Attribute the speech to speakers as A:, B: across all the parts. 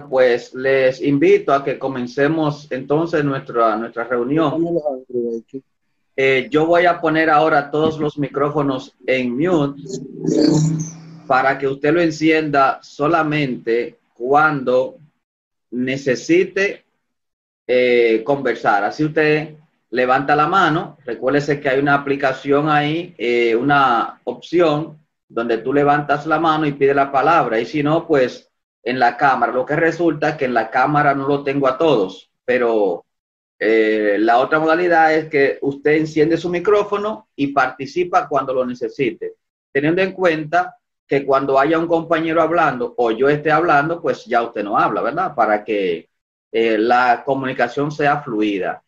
A: Bueno, pues les invito a que comencemos entonces nuestra reunión. Yo voy a poner ahora todos los micrófonos en mute para que usted lo encienda solamente cuando necesite conversar. Así usted levanta la mano. Recuérdese que hay una aplicación ahí, una opción donde tú levantas la mano y pides la palabra. Y si no, pues en la cámara. Lo que resulta que en la cámara no lo tengo a todos, pero la otra modalidad es que usted enciende su micrófono y participa cuando lo necesite, teniendo en cuenta que cuando haya un compañero hablando o yo esté hablando, pues ya usted no habla, ¿verdad? Para que la comunicación sea fluida.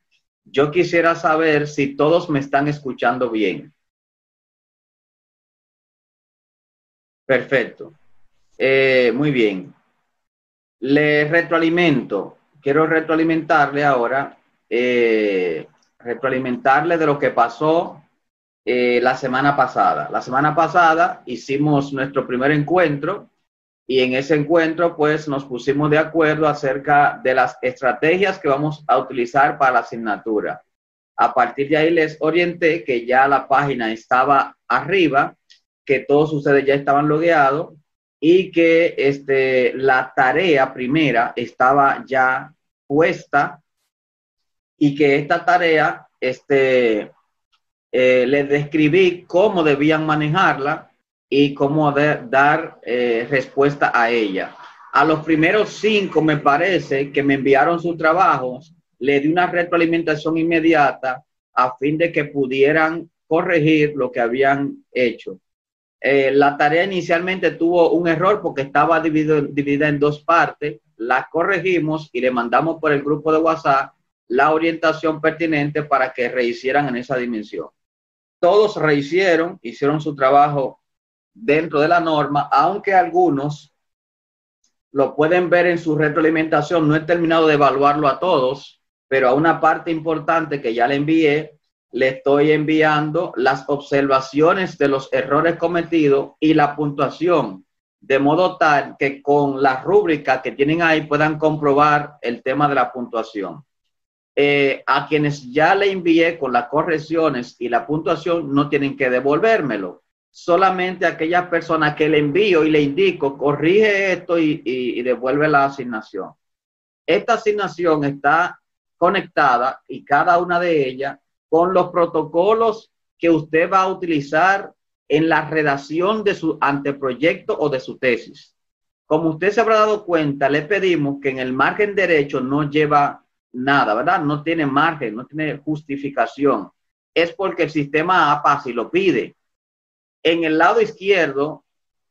A: Yo quisiera saber si todos me están escuchando bien. Perfecto. Muy bien. Le retroalimento. Quiero retroalimentarle ahora, retroalimentarle de lo que pasó la semana pasada. La semana pasada hicimos nuestro primer encuentro y en ese encuentro pues nos pusimos de acuerdo acerca de las estrategias que vamos a utilizar para la asignatura. A partir de ahí les orienté que ya la página estaba arriba, que todos ustedes ya estaban logueados y que la tarea primera estaba ya puesta y que esta tarea les describí cómo debían manejarla y cómo dar respuesta a ella. A los primeros 5 me parece que me enviaron sus trabajos, le di una retroalimentación inmediata a fin de que pudieran corregir lo que habían hecho. La tarea inicialmente tuvo un error porque estaba dividida en 2 partes. La corregimos y le mandamos por el grupo de WhatsApp la orientación pertinente para que rehicieran en esa dimensión. Todos rehicieron, hicieron su trabajo dentro de la norma, aunque algunos lo pueden ver en su retroalimentación. No he terminado de evaluarlo a todos, pero a una parte importante que ya le envié, le estoy enviando las observaciones de los errores cometidos y la puntuación, de modo tal que con la rúbrica que tienen ahí puedan comprobar el tema de la puntuación. A quienes ya le envié con las correcciones y la puntuación no tienen que devolvérmelo. Solamente a aquellas personas que le envío y le indico, corrige esto y devuelve la asignación. Esta asignación está conectada y cada una de ellas con los protocolos que usted va a utilizar en la redacción de su anteproyecto o de su tesis. Como usted se habrá dado cuenta, le pedimos que en el margen derecho no lleva nada, ¿verdad? No tiene margen, no tiene justificación. Es porque el sistema APA así lo pide. En el lado izquierdo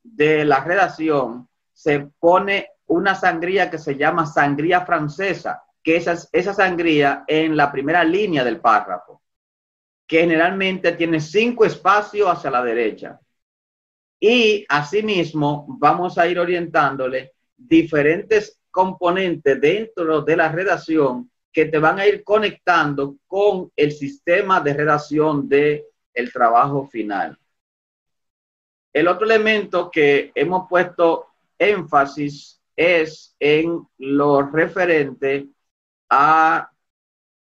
A: de la redacción se pone una sangría que se llama sangría francesa, que esa sangría en la primera línea del párrafo, que generalmente tiene 5 espacios hacia la derecha. Y asimismo vamos a ir orientándole diferentes componentes dentro de la redacción que te van a ir conectando con el sistema de redacción del trabajo final. El otro elemento que hemos puesto énfasis es en lo referente a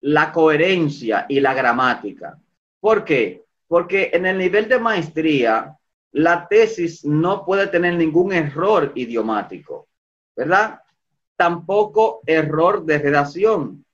A: la coherencia y la gramática. ¿Por qué? Porque en el nivel de maestría, la tesis no puede tener ningún error idiomático, ¿verdad? Tampoco error de redacción.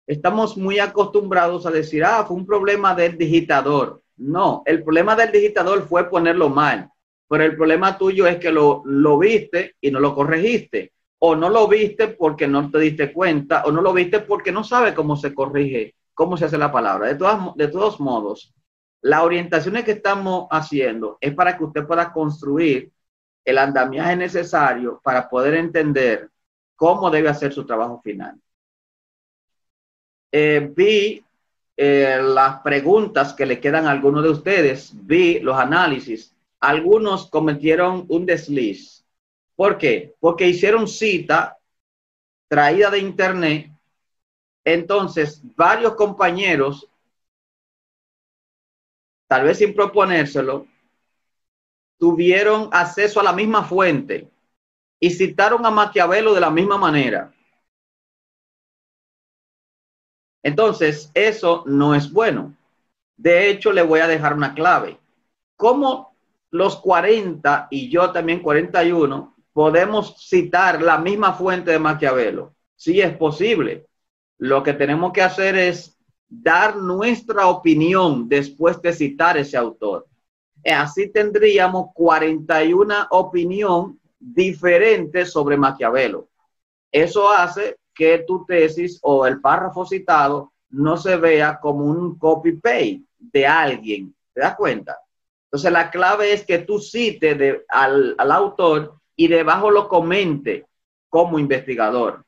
A: Estamos muy acostumbrados a decir, fue un problema del digitador. No, el problema del digitador fue ponerlo mal, pero el problema tuyo es que lo viste y no lo corregiste. O no lo viste porque no te diste cuenta, o no lo viste porque no sabes cómo se corrige, cómo se hace la palabra. De todos modos, las orientaciones que estamos haciendo es para que usted pueda construir el andamiaje necesario para poder entender cómo debe hacer su trabajo final. Vi las preguntas que le quedan a algunos de ustedes, vi los análisis. Algunos cometieron un desliz. ¿Por qué? Porque hicieron cita traída de internet. Entonces, varios compañeros, tal vez sin proponérselo, tuvieron acceso a la misma fuente y citaron a Maquiavelo de la misma manera. Entonces, eso no es bueno. De hecho, le voy a dejar una clave. ¿Cómo los 40 y yo también 41 podemos citar la misma fuente de Maquiavelo? Sí, es posible. Lo que tenemos que hacer es dar nuestra opinión después de citar ese autor. Así tendríamos 41 opiniones diferentes sobre Maquiavelo. Eso hace que tu tesis o el párrafo citado no se vea como un copy-paste de alguien. ¿Te das cuenta? Entonces la clave es que tú cites al autor y debajo lo comente como investigador.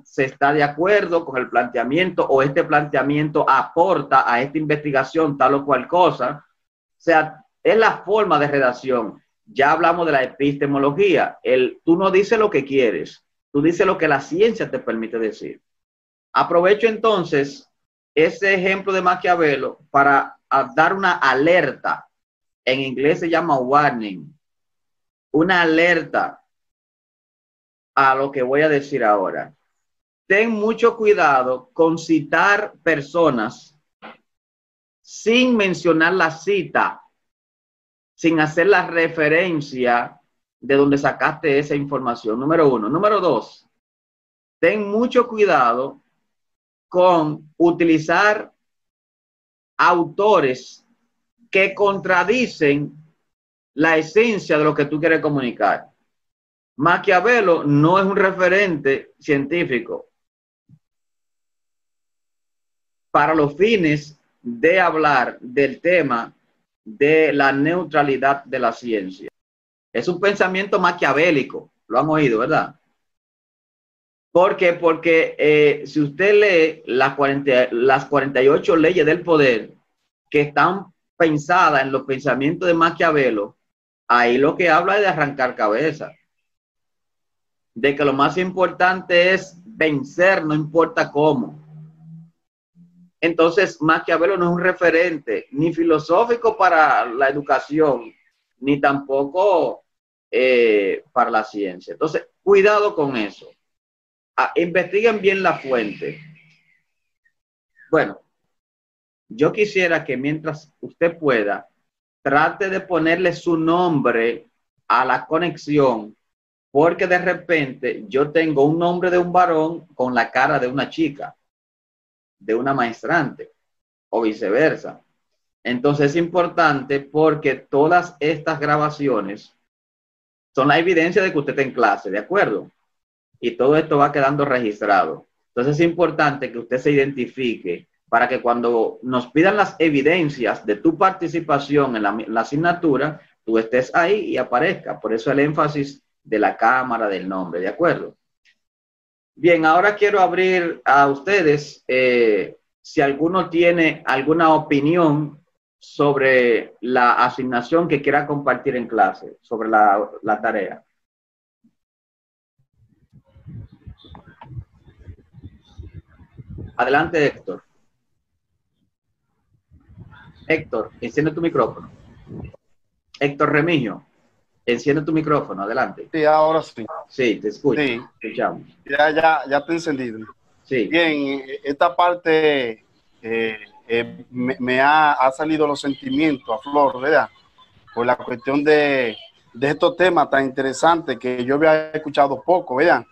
A: Se está de acuerdo con el planteamiento o este planteamiento aporta a esta investigación tal o cual cosa. O sea, es la forma de redacción. Ya hablamos de la epistemología. Tú no dices lo que quieres, tú dices lo que la ciencia te permite decir. Aprovecho entonces ese ejemplo de Maquiavelo para dar una alerta. En inglés se llama warning. Una alerta a lo que voy a decir ahora. Ten mucho cuidado con citar personas sin mencionar la cita, sin hacer la referencia de donde sacaste esa información. Número uno. Número dos, ten mucho cuidado con utilizar autores que contradicen la esencia de lo que tú quieres comunicar. Maquiavelo no es un referente científico para los fines de hablar del tema de la neutralidad de la ciencia. Es un pensamiento maquiavélico, lo han oído, ¿verdad? ¿Por qué? Porque si usted lee las 48 leyes del poder que están pensadas en los pensamientos de Maquiavelo, ahí lo que habla es de arrancar cabeza. De que lo más importante es vencer, no importa cómo. Entonces, Maquiavelo no es un referente ni filosófico para la educación, ni tampoco para la ciencia. Entonces, cuidado con eso. Investiguen bien la fuente. Bueno, yo quisiera que mientras usted pueda, trate de ponerle su nombre a la conexión, porque de repente yo tengo un nombre de un varón con la cara de una chica, de una maestrante, o viceversa. Entonces es importante porque todas estas grabaciones son la evidencia de que usted está en clase, ¿de acuerdo? Y todo esto va quedando registrado. Entonces es importante que usted se identifique para que cuando nos pidan las evidencias de tu participación en la asignatura, tú estés ahí y aparezca. Por eso el énfasis de la cámara, del nombre, ¿de acuerdo? Bien, ahora quiero abrir a ustedes, si alguno tiene alguna opinión sobre la asignación que quiera compartir en clase, sobre la tarea. Adelante, Héctor. Héctor, enciende tu micrófono. Héctor Remigio, enciende tu micrófono, adelante.
B: Sí, ahora sí.
A: Sí, te escucho.
B: Sí.
A: Escuchamos.
B: Ya te he encendido.
A: Sí.
B: Bien, esta parte me ha salido los sentimientos a flor, ¿verdad? Por la cuestión de estos temas tan interesantes que yo había escuchado poco, ¿verdad?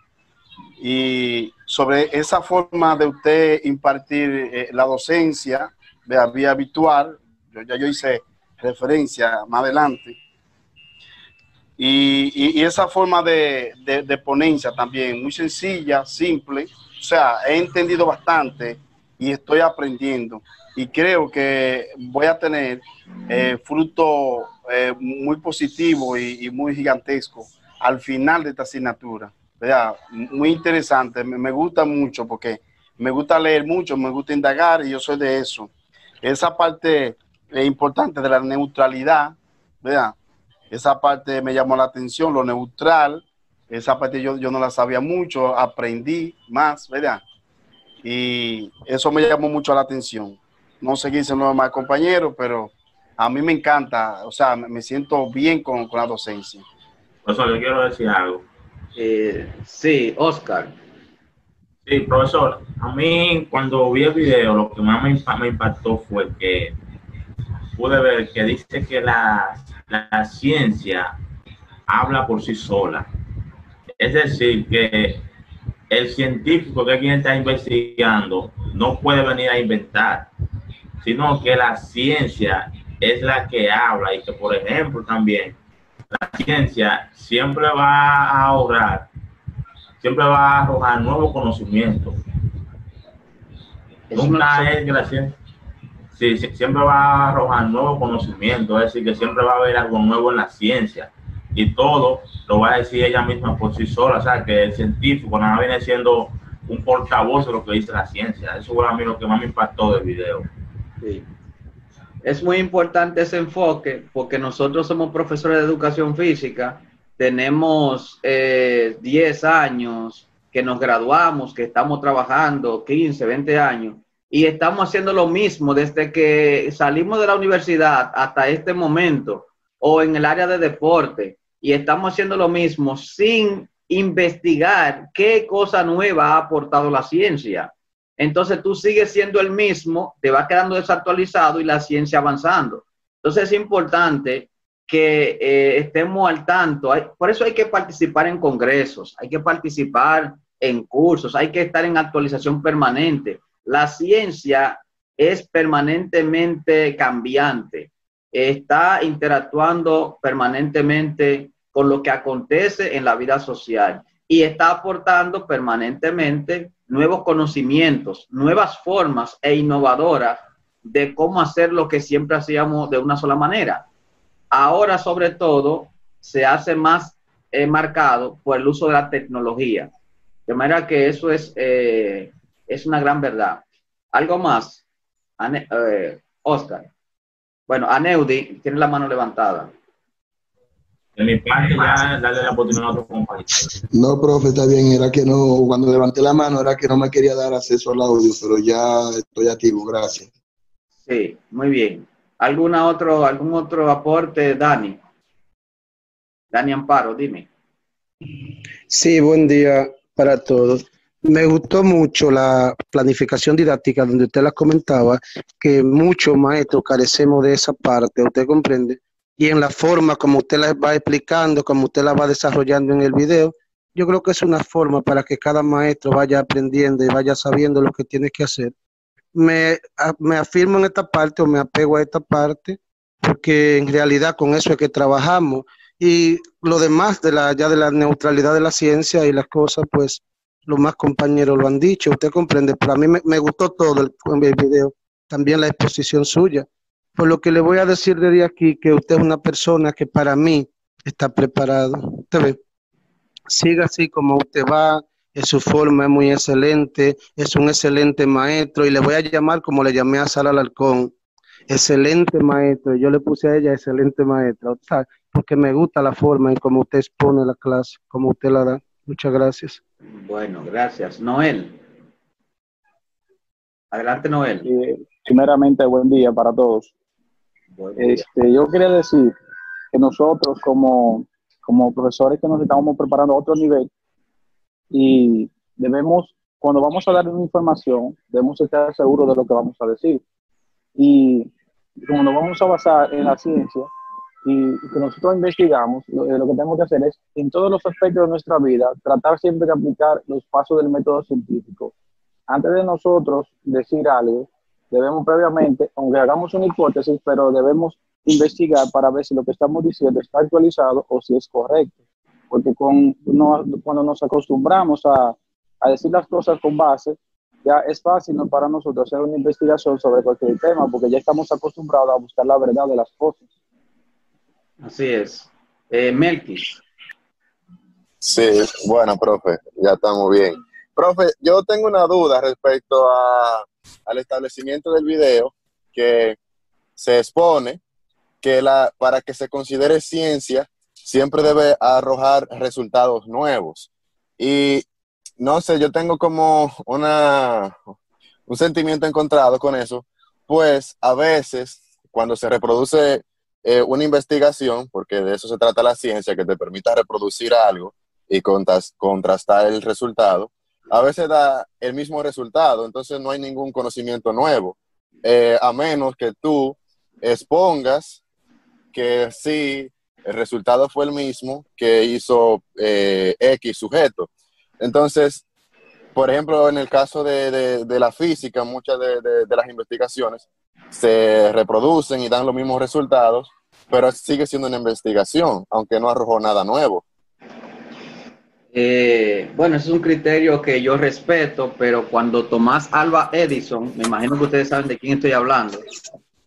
B: Y sobre esa forma de usted impartir la docencia, ¿verdad? Vía virtual, yo hice referencia más adelante. Y esa forma de ponencia también, muy sencilla, simple. O sea, he entendido bastante y estoy aprendiendo. Y creo que voy a tener fruto muy positivo y muy gigantesco al final de esta asignatura. ¿Verdad? Muy interesante, me gusta mucho porque me gusta leer mucho, me gusta indagar y yo soy de eso. Esa parte importante de la neutralidad, ¿verdad? Esa parte me llamó la atención, lo neutral, esa parte yo no la sabía mucho, aprendí más, ¿verdad? Y eso me llamó mucho la atención. No sé qué dicen los demás compañeros, pero a mí me encanta, o sea, me siento bien con la docencia.
C: Profesor, yo quiero decir algo.
A: Sí, Oscar.
C: Sí, profesor, a mí cuando vi el video, lo que más me impactó fue que pude ver que dice que la ciencia habla por sí sola. Es decir, que el científico que quien está investigando no puede venir a inventar, sino que la ciencia es la que habla y que, por ejemplo, también la ciencia siempre va a ahorrar, siempre va a arrojar nuevos conocimientos. Nunca es gracias. Sí, siempre va a arrojar nuevos conocimientos, es decir, que siempre va a haber algo nuevo en la ciencia y todo lo va a decir ella misma por sí sola, o sea, que el científico nada viene siendo un portavoz de lo que dice la ciencia. Eso fue a mí lo que más me impactó del video.
A: Sí. Es muy importante ese enfoque porque nosotros somos profesores de educación física, tenemos 10 años que nos graduamos, que estamos trabajando 15, 20 años y estamos haciendo lo mismo desde que salimos de la universidad hasta este momento o en el área de deporte y estamos haciendo lo mismo sin investigar qué cosa nueva ha aportado la ciencia. Entonces tú sigues siendo el mismo, te vas quedando desactualizado y la ciencia avanzando. Entonces es importante que estemos al tanto. Por eso hay que participar en congresos, hay que participar en cursos, hay que estar en actualización permanente. La ciencia es permanentemente cambiante, está interactuando permanentemente con lo que acontece en la vida social y está aportando permanentemente nuevos conocimientos, nuevas formas e innovadoras de cómo hacer lo que siempre hacíamos de una sola manera. Ahora, sobre todo, se hace más marcado por el uso de la tecnología. De manera que eso es una gran verdad. ¿Algo más? Oscar. Bueno, Aneudi tiene la mano levantada.
C: De mi parte, ya darle la oportunidad a otro compañero.
D: No, profe, está bien. Era que no, cuando levanté la mano, era que no me quería dar acceso al audio, pero ya estoy activo, gracias.
A: Sí, muy bien. ¿Algún otro aporte, Dani? Dani Amparo, dime.
E: Sí, buen día para todos. Me gustó mucho la planificación didáctica donde usted la comentaba, que muchos maestros carecemos de esa parte, ¿usted comprende? Y en la forma como usted la va explicando, como usted la va desarrollando en el video, yo creo que es una forma para que cada maestro vaya aprendiendo y vaya sabiendo lo que tiene que hacer. Me afirmo en esta parte o me apego a esta parte, porque en realidad con eso es que trabajamos. Y lo demás de la neutralidad de la ciencia y las cosas, pues los más compañeros lo han dicho, usted comprende, pero a mí me gustó todo el video, también la exposición suya. Por lo que le voy a decir desde aquí que usted es una persona que para mí está preparado. Usted ve, siga así como usted va, su forma es muy excelente, es un excelente maestro y le voy a llamar como le llamé a Sara Alarcón, excelente maestro. Yo le puse a ella excelente maestra, ¿sabes? Porque me gusta la forma en cómo usted expone la clase, como usted la da. Muchas gracias.
A: Bueno, gracias. Noel. Adelante, Noel.
F: Primeramente, buen día para todos. Yo quería decir que nosotros como profesores que nos estamos preparando a otro nivel y debemos, cuando vamos a dar una información, debemos estar seguros de lo que vamos a decir. Y como nos vamos a basar en la ciencia y que nosotros investigamos, lo que tenemos que hacer es, en todos los aspectos de nuestra vida, tratar siempre de aplicar los pasos del método científico. Antes de nosotros decir algo, debemos previamente, aunque hagamos una hipótesis, pero debemos investigar para ver si lo que estamos diciendo está actualizado o si es correcto. Porque cuando nos acostumbramos a decir las cosas con base, ya es fácil, ¿no?, para nosotros hacer una investigación sobre cualquier tema, porque ya estamos acostumbrados a buscar la verdad de las cosas.
A: Así es. Melquis.
G: Sí, bueno, profe, ya estamos bien. Profe, yo tengo una duda respecto al establecimiento del video, que se expone que para que se considere ciencia siempre debe arrojar resultados nuevos. Y no sé, yo tengo como un sentimiento encontrado con eso, pues a veces cuando se reproduce una investigación, porque de eso se trata la ciencia, que te permita reproducir algo y contrastar el resultado, a veces da el mismo resultado, entonces no hay ningún conocimiento nuevo, a menos que tú expongas que sí, el resultado fue el mismo que hizo X sujeto. Entonces, por ejemplo, en el caso de la física, muchas de las investigaciones se reproducen y dan los mismos resultados, pero sigue siendo una investigación, aunque no arrojó nada nuevo.
A: Bueno, ese es un criterio que yo respeto, pero cuando Tomás Alva Edison, me imagino que ustedes saben de quién estoy hablando,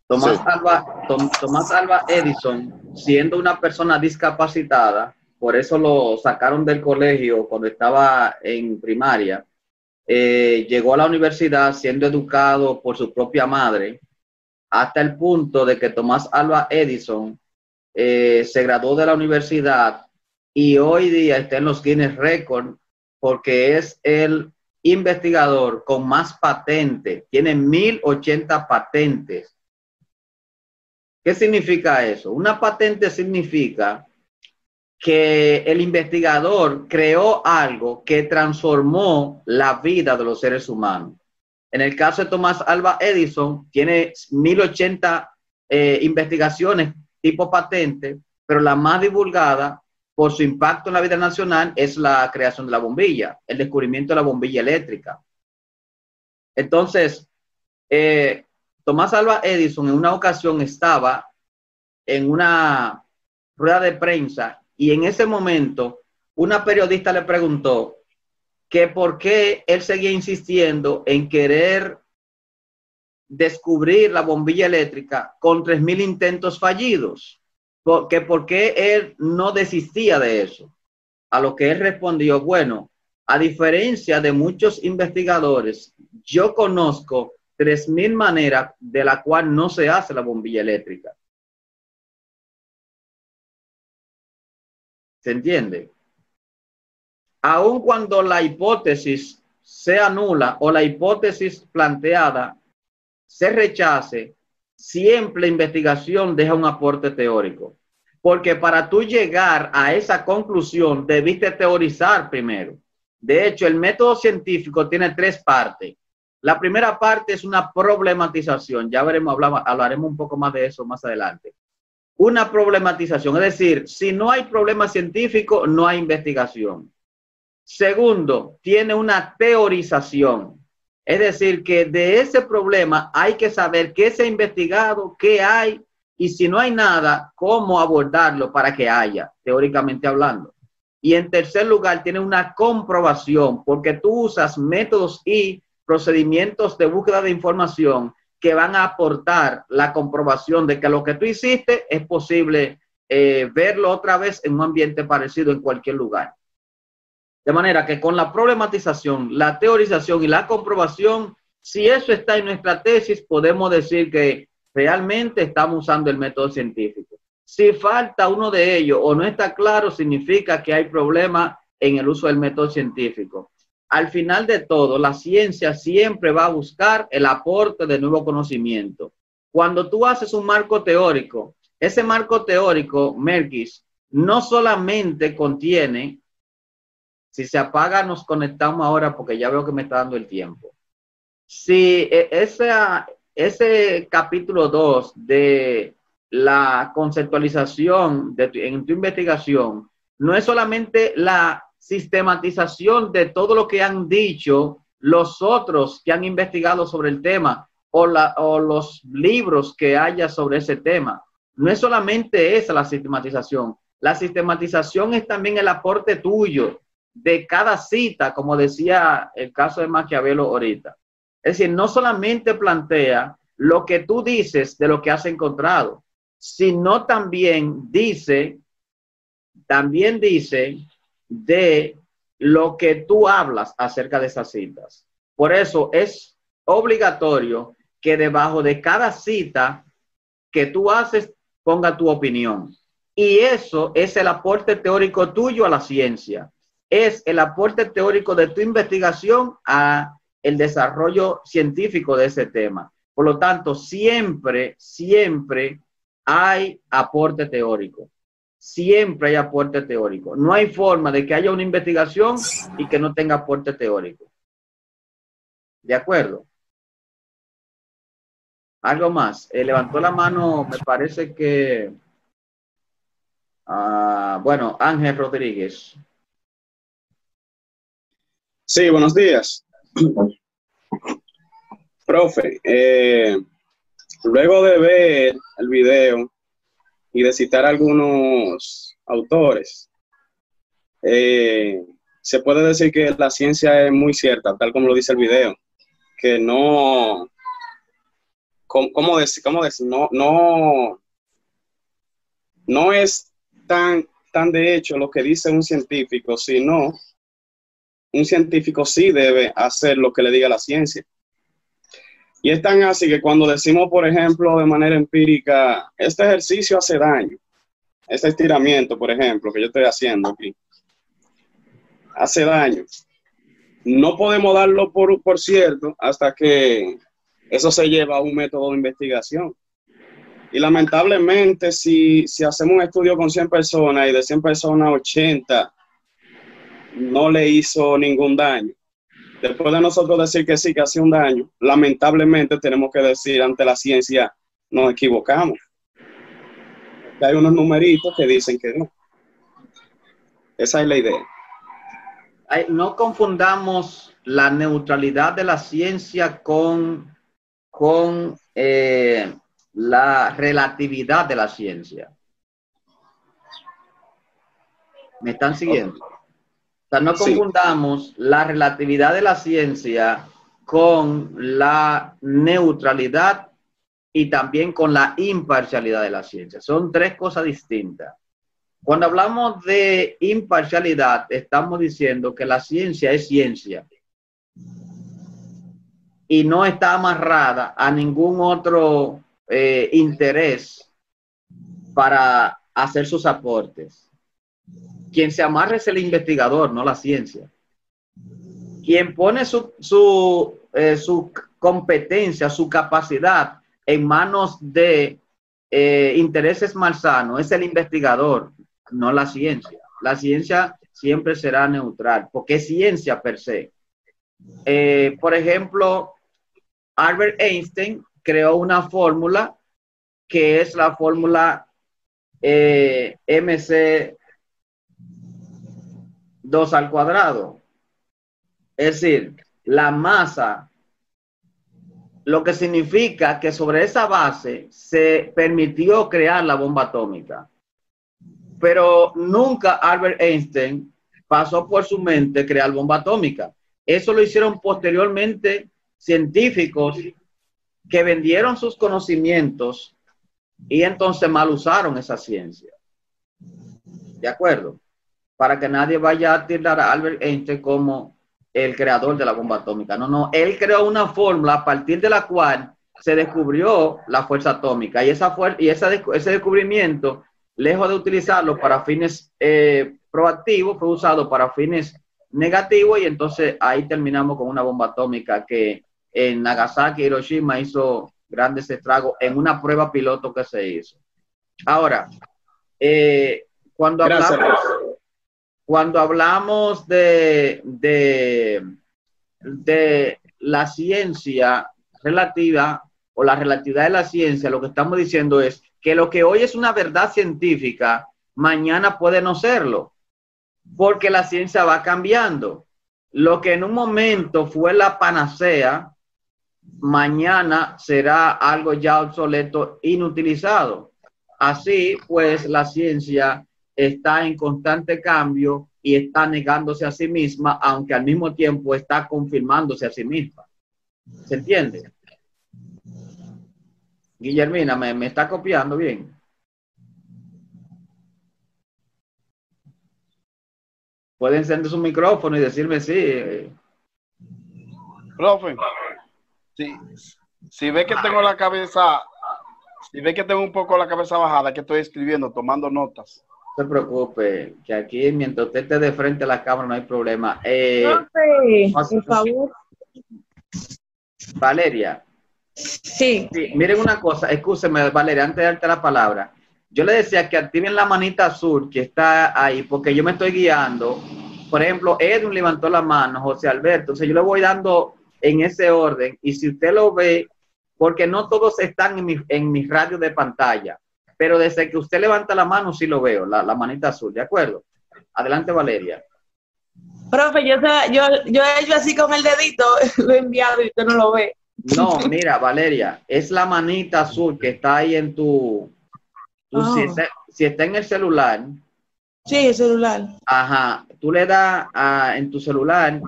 A: Tomás Alva Edison, siendo una persona discapacitada, por eso lo sacaron del colegio cuando estaba en primaria, llegó a la universidad siendo educado por su propia madre, hasta el punto de que Tomás Alva Edison se graduó de la universidad y hoy día está en los Guinness Records porque es el investigador con más patentes, tiene 1080 patentes. ¿Qué significa eso? Una patente significa que el investigador creó algo que transformó la vida de los seres humanos. En el caso de Tomás Alva Edison, tiene 1080 investigaciones tipo patente, pero la más divulgada por su impacto en la vida nacional es la creación de la bombilla, el descubrimiento de la bombilla eléctrica. Entonces, Tomás Alva Edison en una ocasión estaba en una rueda de prensa y en ese momento una periodista le preguntó que por qué él seguía insistiendo en querer descubrir la bombilla eléctrica con 3.000 intentos fallidos, porque por qué él no desistía de eso. A lo que él respondió, bueno, a diferencia de muchos investigadores, yo conozco 3.000 maneras de la cual no se hace la bombilla eléctrica. ¿Se entiende? Aun cuando la hipótesis sea nula o la hipótesis planteada se rechace, siempre la investigación deja un aporte teórico. Porque para tú llegar a esa conclusión debiste teorizar primero. De hecho, el método científico tiene 3 partes. La primera parte es una problematización. Ya veremos, hablaremos un poco más de eso más adelante. Una problematización, es decir, si no hay problema científico, no hay investigación. Segundo, tiene una teorización. Es decir, que de ese problema hay que saber qué se ha investigado, qué hay, y si no hay nada, cómo abordarlo para que haya, teóricamente hablando. Y en tercer lugar, tiene una comprobación, porque tú usas métodos y procedimientos de búsqueda de información que van a aportar la comprobación de que lo que tú hiciste es posible verlo otra vez en un ambiente parecido en cualquier lugar. De manera que con la problematización, la teorización y la comprobación, si eso está en nuestra tesis, podemos decir que realmente estamos usando el método científico. Si falta uno de ellos o no está claro, significa que hay problema en el uso del método científico. Al final de todo, la ciencia siempre va a buscar el aporte de nuevo conocimiento. Cuando tú haces un marco teórico, ese marco teórico, Merkis, no solamente contiene, si se apaga nos conectamos ahora porque ya veo que me está dando el tiempo. Si ese capítulo 2 de la conceptualización en tu investigación no es solamente la sistematización de todo lo que han dicho los otros que han investigado sobre el tema o los libros que haya sobre ese tema. No es solamente esa la sistematización. La sistematización es también el aporte tuyo de cada cita, como decía el caso de Maquiavelo ahorita. Es decir, no solamente plantea lo que tú dices de lo que has encontrado, sino también dice de lo que tú hablas acerca de esas citas. Por eso es obligatorio que debajo de cada cita que tú haces ponga tu opinión. Y eso es el aporte teórico tuyo a la ciencia. Es el aporte teórico de tu investigación a el desarrollo científico de ese tema. Por lo tanto, siempre hay aporte teórico. Siempre hay aporte teórico. No hay forma de que haya una investigación y que no tenga aporte teórico. ¿De acuerdo? Algo más. Levantó la mano, me parece que... bueno, Ángel Rodríguez.
H: Sí, buenos días. Profe, luego de ver el video y de citar algunos autores, se puede decir que la ciencia es muy cierta, tal como lo dice el video, que no, ¿cómo decir? No es tan de hecho lo que dice un científico, sino un científico sí debe hacer lo que le diga la ciencia. Y es tan así que cuando decimos, por ejemplo, de manera empírica, este ejercicio hace daño, este estiramiento, por ejemplo, que yo estoy haciendo aquí, hace daño. No podemos darlo por cierto hasta que eso se lleva a un método de investigación. Y lamentablemente, si hacemos un estudio con 100 personas y de 100 personas, 80 no le hizo ningún daño. Después de nosotros decir que sí, que hace un daño, lamentablemente tenemos que decir ante la ciencia, nos equivocamos. Hay unos numeritos que dicen que no. Esa es la idea.
A: No confundamos la neutralidad de la ciencia con la relatividad de la ciencia. ¿Me están siguiendo? O sea, no confundamos la relatividad de la ciencia con la neutralidad y también con la imparcialidad de la ciencia. Son tres cosas distintas. Cuando hablamos de imparcialidad, estamos diciendo que la ciencia es ciencia y no está amarrada a ningún otro interés para hacer sus aportes. Quien se amarra es el investigador, no la ciencia. Quien pone su competencia, su capacidad en manos de intereses malsanos es el investigador, no la ciencia. La ciencia siempre será neutral, porque es ciencia per se. Por ejemplo, Albert Einstein creó una fórmula que es la fórmula MC2 al cuadrado. Es decir, la masa, lo que significa que sobre esa base se permitió crear la bomba atómica. Pero nunca Albert Einstein pasó por su mente crear bomba atómica. Eso lo hicieron posteriormente científicos que vendieron sus conocimientos y entonces mal usaron esa ciencia. ¿De acuerdo? Para que nadie vaya a tirar a Albert Einstein como el creador de la bomba atómica. No, no, él creó una fórmula a partir de la cual se descubrió la fuerza atómica y ese descubrimiento, lejos de utilizarlo para fines proactivos, fue usado para fines negativos y entonces ahí terminamos con una bomba atómica que en Nagasaki y Hiroshima hizo grandes estragos en una prueba piloto que se hizo. Ahora, cuando hablamos de la ciencia relativa o la relatividad de la ciencia, lo que estamos diciendo es que lo que hoy es una verdad científica, mañana puede no serlo, porque la ciencia va cambiando. Lo que en un momento fue la panacea, mañana será algo ya obsoleto, inutilizado. Así pues, la ciencia está en constante cambio y está negándose a sí misma, aunque al mismo tiempo está confirmándose a sí misma. ¿Se entiende? Guillermina, ¿me está copiando bien? Pueden encender su micrófono y decirme sí.
B: Profe, si ve que tengo la cabeza, si ve que tengo un poco la cabeza bajada, que estoy escribiendo, tomando notas.
A: No se preocupe, que aquí mientras usted esté de frente a la cámara no hay problema.
I: Profe, por favor.
A: Valeria,
I: Sí.
A: Sí, miren una cosa, escúcheme, Valeria, antes de darte la palabra. Yo le decía que activen la manita azul que está ahí, porque yo me estoy guiando. Por ejemplo, Edwin levantó la mano, José Alberto, entonces yo le voy dando en ese orden, y si usted lo ve, porque no todos están en mi radio de pantalla, pero desde que usted levanta la mano sí lo veo, la manita azul, ¿de acuerdo? Adelante, Valeria.
I: Profe, yo he hecho así con el dedito, lo he enviado y usted no lo ve.
A: No, mira, Valeria, es la manita azul que está ahí en si está en el celular.
I: Sí, el celular.
A: Ajá, tú le das en tu celular,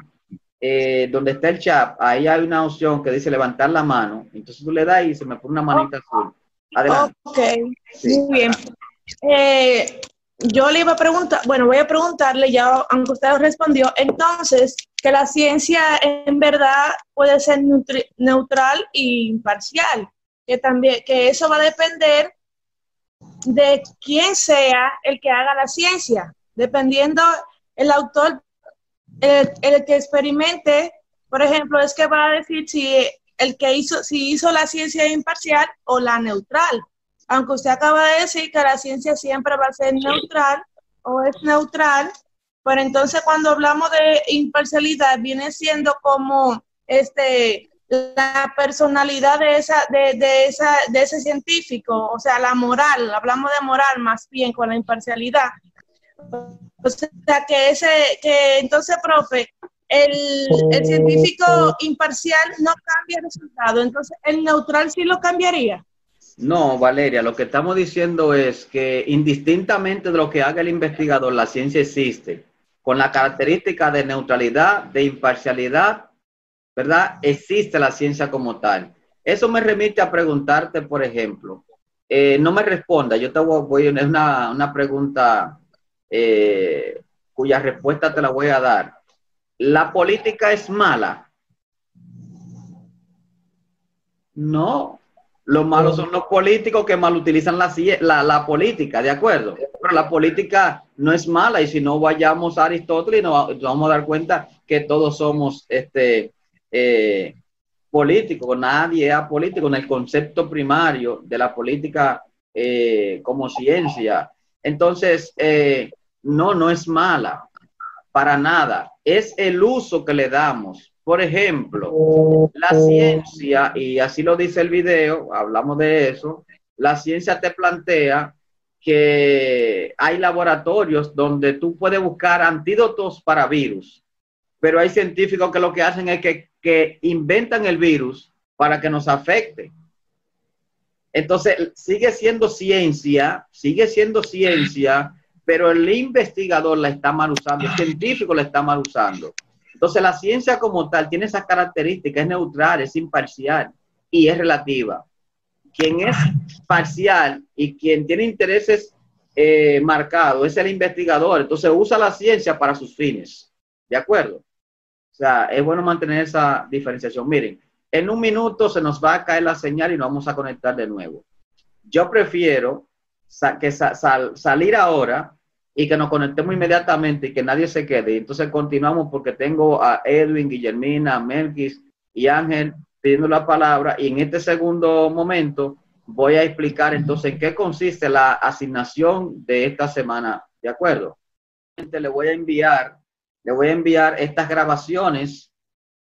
A: donde está el chat, ahí hay una opción que dice levantar la mano. Entonces tú le das y se me pone una manita azul. Adelante.
I: Ok, sí, muy bien. Yo le iba a preguntar, bueno, voy a preguntarle ya, aunque usted lo respondió, entonces, que la ciencia en verdad puede ser neutral e imparcial, que eso va a depender de quién sea el que haga la ciencia, dependiendo el autor, el que experimente, por ejemplo, es que va a decir si hizo la ciencia imparcial o la neutral. Aunque usted acaba de decir que la ciencia siempre va a ser neutral o es neutral, pero entonces cuando hablamos de imparcialidad viene siendo como la personalidad de ese científico, o sea, la moral, hablamos de moral más bien con la imparcialidad. O sea, que entonces, profe, el científico imparcial no cambia el resultado, entonces el neutral sí lo cambiaría.
A: No, Valeria, lo que estamos diciendo es que indistintamente de lo que haga el investigador, la ciencia existe, con la característica de neutralidad, de imparcialidad, ¿verdad? Existe la ciencia como tal. Eso me remite a preguntarte, por ejemplo, no me responda, yo te voy es una pregunta cuya respuesta te la voy a dar. ¿La política es mala? No. Los malos son los políticos que mal utilizan la política, ¿de acuerdo? Pero la política no es mala, y si no vayamos a Aristóteles nos vamos a dar cuenta que todos somos políticos, nadie es apolítico en el concepto primario de la política como ciencia. Entonces, no es mala, para nada, es el uso que le damos. Por ejemplo, la ciencia, y así lo dice el video, hablamos de eso, la ciencia te plantea que hay laboratorios donde tú puedes buscar antídotos para virus, pero hay científicos que lo que hacen es que inventan el virus para que nos afecte. Entonces, sigue siendo ciencia, pero el investigador la está mal usando, el científico la está mal usando. Entonces, la ciencia como tal tiene esas características, es neutral, es imparcial y es relativa. Quien es parcial y quien tiene intereses marcados es el investigador. Entonces, usa la ciencia para sus fines. ¿De acuerdo? O sea, es bueno mantener esa diferenciación. Miren, en un minuto se nos va a caer la señal y nos vamos a conectar de nuevo. Yo prefiero salir ahora y que nos conectemos inmediatamente y que nadie se quede. Entonces continuamos porque tengo a Edwin, Guillermina, Melquis y Ángel pidiendo la palabra, y en este segundo momento voy a explicar entonces en qué consiste la asignación de esta semana. ¿De acuerdo? Le voy a enviar estas grabaciones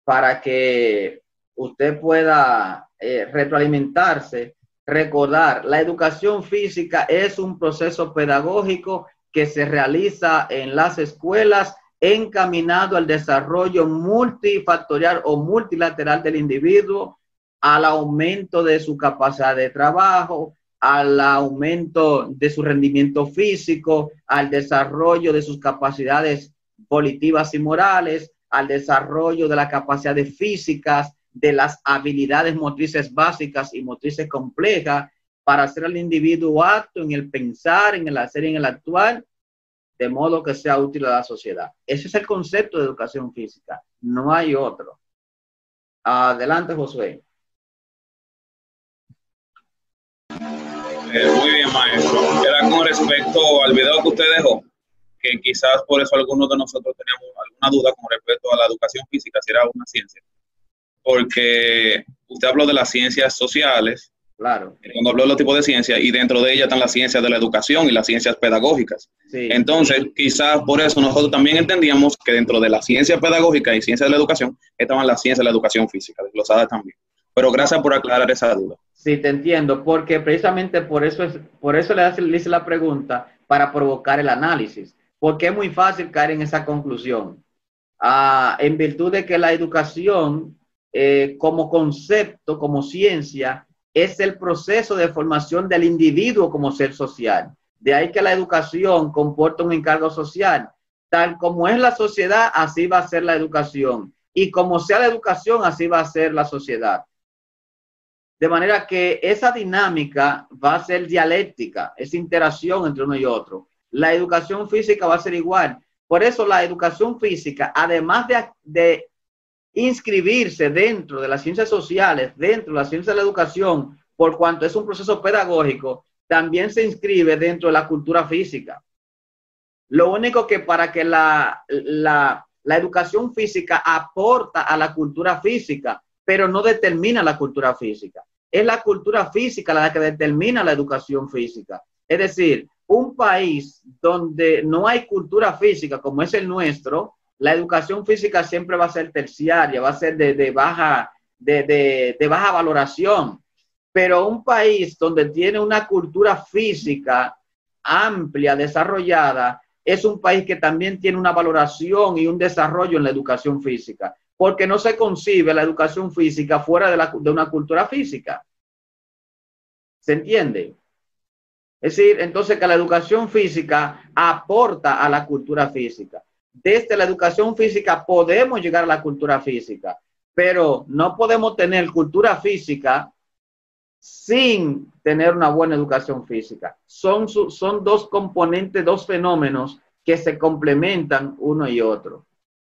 A: para que usted pueda retroalimentarse. Recordar, la educación física es un proceso pedagógico que se realiza en las escuelas encaminado al desarrollo multifactorial o multilateral del individuo, al aumento de su capacidad de trabajo, al aumento de su rendimiento físico, al desarrollo de sus capacidades volitivas y morales, al desarrollo de las capacidades físicas, de las habilidades motrices básicas y motrices complejas, para hacer al individuo apto en el pensar, en el hacer y en el actuar, de modo que sea útil a la sociedad. Ese es el concepto de educación física, no hay otro. Adelante, Josué.
J: Muy bien, maestro. Era con respecto al video que usted dejó, que quizás por eso algunos de nosotros teníamos alguna duda con respecto a la educación física, si era una ciencia. Porque usted habló de las ciencias sociales,
A: Claro.
J: cuando habló de los tipos de ciencias, y dentro de ellas están las ciencias de la educación y las ciencias pedagógicas.
A: Sí.
J: Entonces, quizás por eso nosotros también entendíamos que dentro de la ciencia pedagógica y ciencia de la educación estaban las ciencias de la educación física, desglosadas también. Pero gracias por aclarar esa duda.
A: Sí, te entiendo, porque precisamente por eso le hice la pregunta, para provocar el análisis, porque es muy fácil caer en esa conclusión. En virtud de que la educación, como concepto, como ciencia, es el proceso de formación del individuo como ser social. De ahí que la educación comporta un encargo social. Tal como es la sociedad, así va a ser la educación. Y como sea la educación, así va a ser la sociedad. De manera que esa dinámica va a ser dialéctica, esa interacción entre uno y otro. La educación física va a ser igual. Por eso la educación física, además de inscribirse dentro de las ciencias sociales, dentro de la ciencia de la educación, por cuanto es un proceso pedagógico, también se inscribe dentro de la cultura física. Lo único que para que la educación física aporta a la cultura física, pero no determina la cultura física. Es la cultura física la que determina la educación física. Es decir, un país donde no hay cultura física, como es el nuestro, la educación física siempre va a ser terciaria, va a ser de baja valoración. Pero un país donde tiene una cultura física amplia, desarrollada, es un país que también tiene una valoración y un desarrollo en la educación física, porque no se concibe la educación física fuera de una cultura física. ¿Se entiende? Es decir, entonces que la educación física aporta a la cultura física. Desde la educación física podemos llegar a la cultura física, pero no podemos tener cultura física sin tener una buena educación física. Son dos componentes, dos fenómenos que se complementan uno y otro.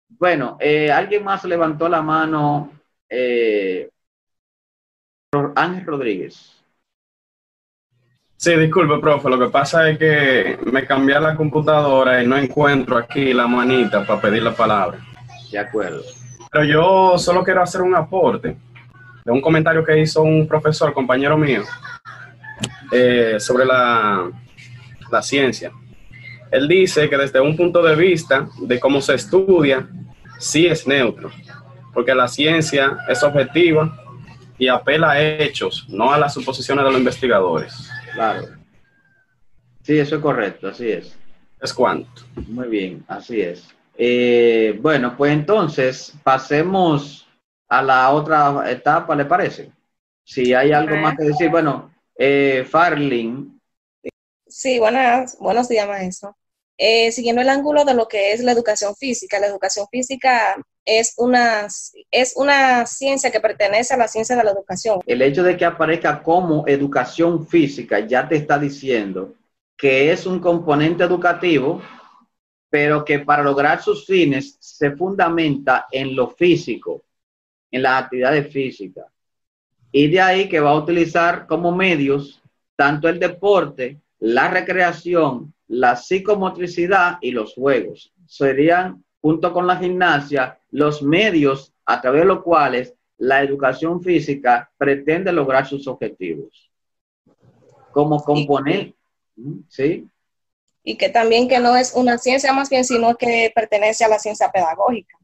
A: Bueno, alguien más levantó la mano, Ángel Rodríguez.
H: Sí, disculpe, profe, lo que pasa es que me cambié la computadora y no encuentro aquí la manita para pedir la palabra.
A: De acuerdo.
H: Pero yo solo quiero hacer un aporte de un comentario que hizo un profesor, compañero mío, sobre la ciencia. Él dice que desde un punto de vista de cómo se estudia, sí es neutro, porque la ciencia es objetiva y apela a hechos, no a las suposiciones de los investigadores.
A: Claro. Sí, eso es correcto, así es.
H: ¿Es cuánto?
A: Muy bien, así es. Bueno, pues entonces pasemos a la otra etapa, ¿le parece? Si hay algo más que decir. Bueno, Farlin.
K: Sí, buenos días, maestro. Siguiendo el ángulo de lo que es la educación física es una ciencia que pertenece a la ciencia de la educación.
A: El hecho de que aparezca como educación física ya te está diciendo que es un componente educativo, pero que para lograr sus fines se fundamenta en lo físico, en las actividades físicas. Y de ahí que va a utilizar como medios tanto el deporte, la recreación, la psicomotricidad y los juegos. Serían, junto con la gimnasia, los medios a través de los cuales la educación física pretende lograr sus objetivos. Como componente, ¿sí?
K: Y que también que no es una ciencia más bien, sino que pertenece a la ciencia pedagógica.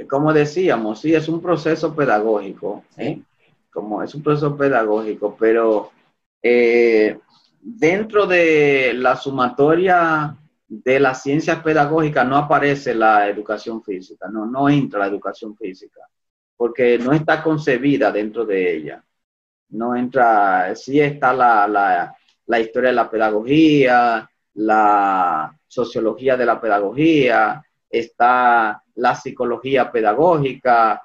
A: Como decíamos, sí, es un proceso pedagógico, como es un proceso pedagógico, pero dentro de la sumatoria de las ciencias pedagógicas no aparece la educación física, no entra la educación física, porque no está concebida dentro de ella. No entra, sí está la historia de la pedagogía, la sociología de la pedagogía, está la psicología pedagógica,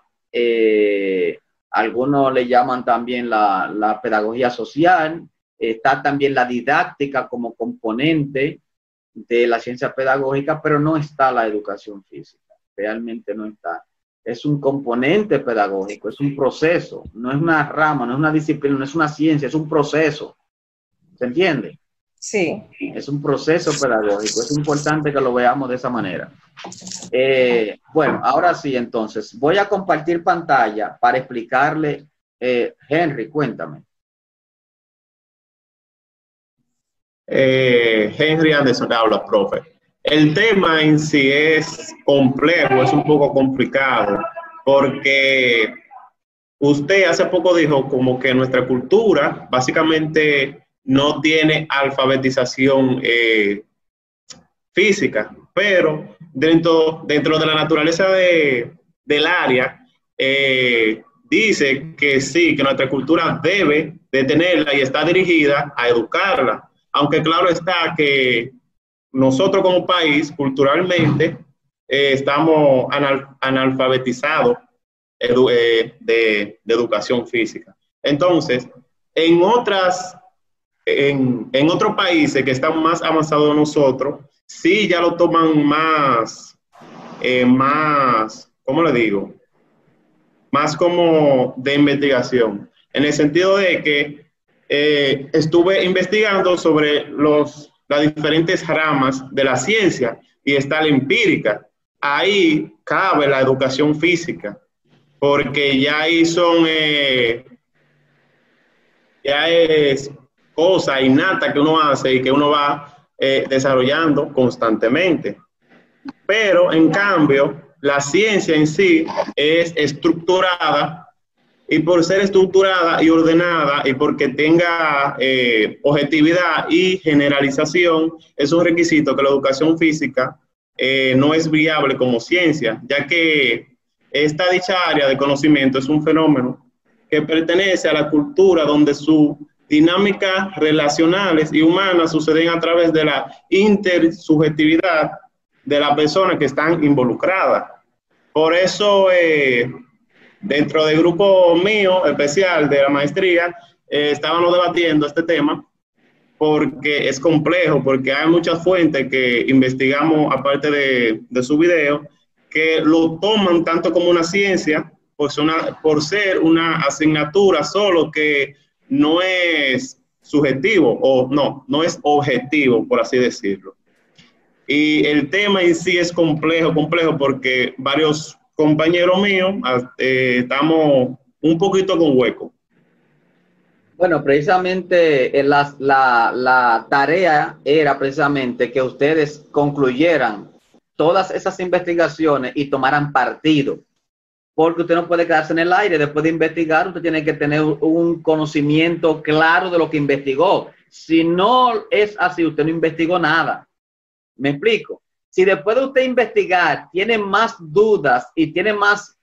A: algunos le llaman también la pedagogía social, está también la didáctica como componente de la ciencia pedagógica, pero no está la educación física, realmente no está. Es un componente pedagógico, es un proceso, no es una rama, no es una disciplina, no es una ciencia, es un proceso. ¿Se entiende?
K: Sí.
A: Es un proceso pedagógico, es importante que lo veamos de esa manera. Bueno, ahora sí, entonces, voy a compartir pantalla para explicarle. Henry, cuéntame.
L: Henry Anderson habla, profe. El tema en sí es complejo, es un poco complicado, porque usted hace poco dijo como que nuestra cultura básicamente no tiene alfabetización física, pero dentro de la naturaleza del área, dice que sí, que nuestra cultura debe de tenerla y está dirigida a educarla. Aunque claro está que nosotros como país, culturalmente, estamos analfabetizados de educación física. Entonces, en otros países que están más avanzados de nosotros, sí ya lo toman más, ¿cómo le digo? Más como de investigación, en el sentido de que estuve investigando sobre las diferentes ramas de la ciencia y está la empírica. Ahí cabe la educación física, porque ya ahí son, ya es cosa innata que uno hace y que uno va desarrollando constantemente. Pero en cambio, la ciencia en sí es estructurada, y por ser estructurada y ordenada y porque tenga objetividad y generalización, es un requisito que la educación física no es viable como ciencia, ya que esta dicha área de conocimiento es un fenómeno que pertenece a la cultura donde sus dinámicas relacionales y humanas suceden a través de la intersubjetividad de las personas que están involucradas. Por eso, dentro del grupo mío especial de la maestría, estábamos debatiendo este tema porque es complejo, porque hay muchas fuentes que investigamos aparte de su video, que lo toman tanto como una ciencia, por ser una asignatura solo que no es subjetivo, o no es objetivo, por así decirlo. Y el tema en sí es complejo porque varios compañeros míos estamos un poquito con hueco.
A: Bueno, precisamente la tarea era precisamente que ustedes concluyeran todas esas investigaciones y tomaran partido, porque usted no puede quedarse en el aire. Después de investigar, usted tiene que tener un conocimiento claro de lo que investigó. Si no es así, usted no investigó nada. ¿Me explico? Si después de usted investigar tiene más dudas y tiene más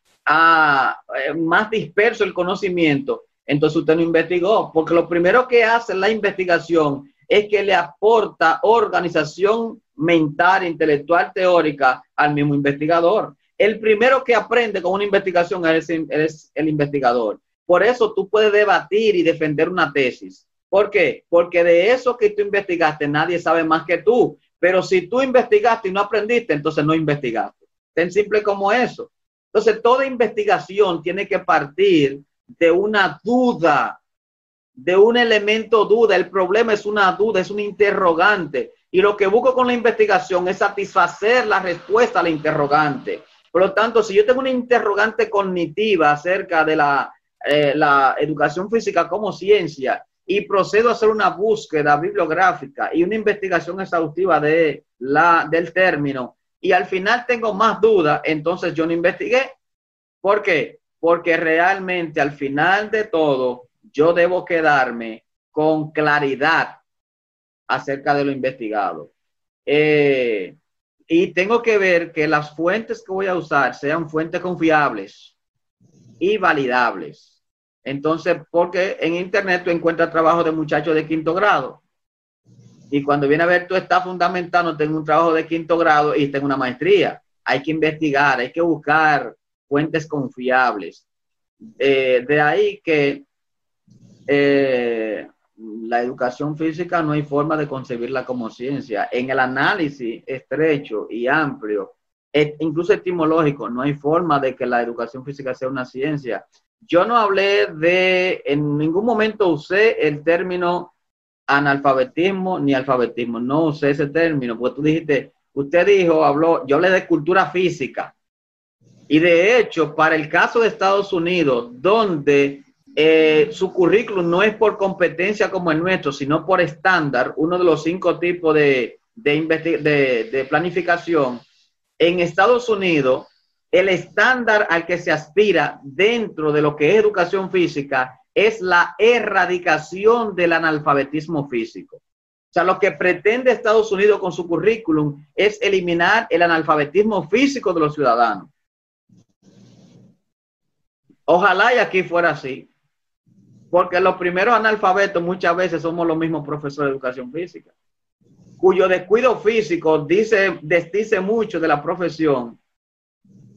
A: disperso el conocimiento, entonces usted no investigó, porque lo primero que hace la investigación es que le aporta organización mental, intelectual, teórica al mismo investigador. El primero que aprende con una investigación es el investigador. Por eso tú puedes debatir y defender una tesis. ¿Por qué? Porque de eso que tú investigaste nadie sabe más que tú. Pero si tú investigaste y no aprendiste, entonces no investigaste. Tan simple como eso. Entonces, toda investigación tiene que partir de una duda, de un elemento duda. El problema es una duda, es un interrogante. Y lo que busco con la investigación es satisfacer la respuesta a la interrogante. Por lo tanto, si yo tengo una interrogante cognitiva acerca de la educación física como ciencia, y procedo a hacer una búsqueda bibliográfica y una investigación exhaustiva del término, y al final tengo más dudas, entonces yo no investigué. ¿Por qué? Porque realmente al final de todo, yo debo quedarme con claridad acerca de lo investigado. Y tengo que ver que las fuentes que voy a usar sean fuentes confiables y validables. Entonces, porque en internet tú encuentras trabajo de muchachos de 5º grado. Y cuando viene a ver, tú estás fundamentando, tengo un trabajo de 5º grado y tengo una maestría. Hay que investigar, hay que buscar fuentes confiables. De ahí que la educación física no hay forma de concebirla como ciencia. En el análisis estrecho y amplio, incluso etimológico, no hay forma de que la educación física sea una ciencia. Yo no hablé en ningún momento usé el término analfabetismo ni alfabetismo. No usé ese término, porque yo hablé de cultura física. Y de hecho, para el caso de Estados Unidos, donde su currículum no es por competencia como el nuestro, sino por estándar, uno de los 5 tipos de planificación, en Estados Unidos, el estándar al que se aspira dentro de lo que es educación física es la erradicación del analfabetismo físico. O sea, lo que pretende Estados Unidos con su currículum es eliminar el analfabetismo físico de los ciudadanos. Ojalá y aquí fuera así, porque los primeros analfabetos muchas veces somos los mismos profesores de educación física, cuyo descuido físico desdice mucho de la profesión.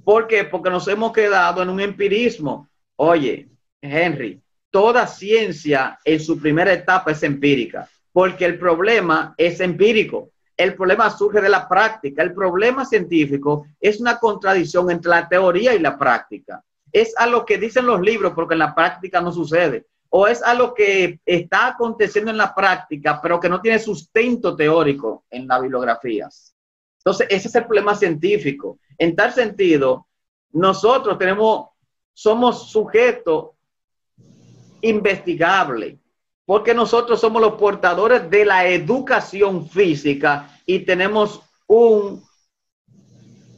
A: ¿Por qué? Porque nos hemos quedado en un empirismo. Oye, Henry, toda ciencia en su primera etapa es empírica, porque el problema es empírico. El problema surge de la práctica. El problema científico es una contradicción entre la teoría y la práctica. Es a lo que dicen los libros, porque en la práctica no sucede. O es a lo que está aconteciendo en la práctica, pero que no tiene sustento teórico en las bibliografías. Entonces, ese es el problema científico. En tal sentido, nosotros somos sujetos investigables, porque nosotros somos los portadores de la educación física y tenemos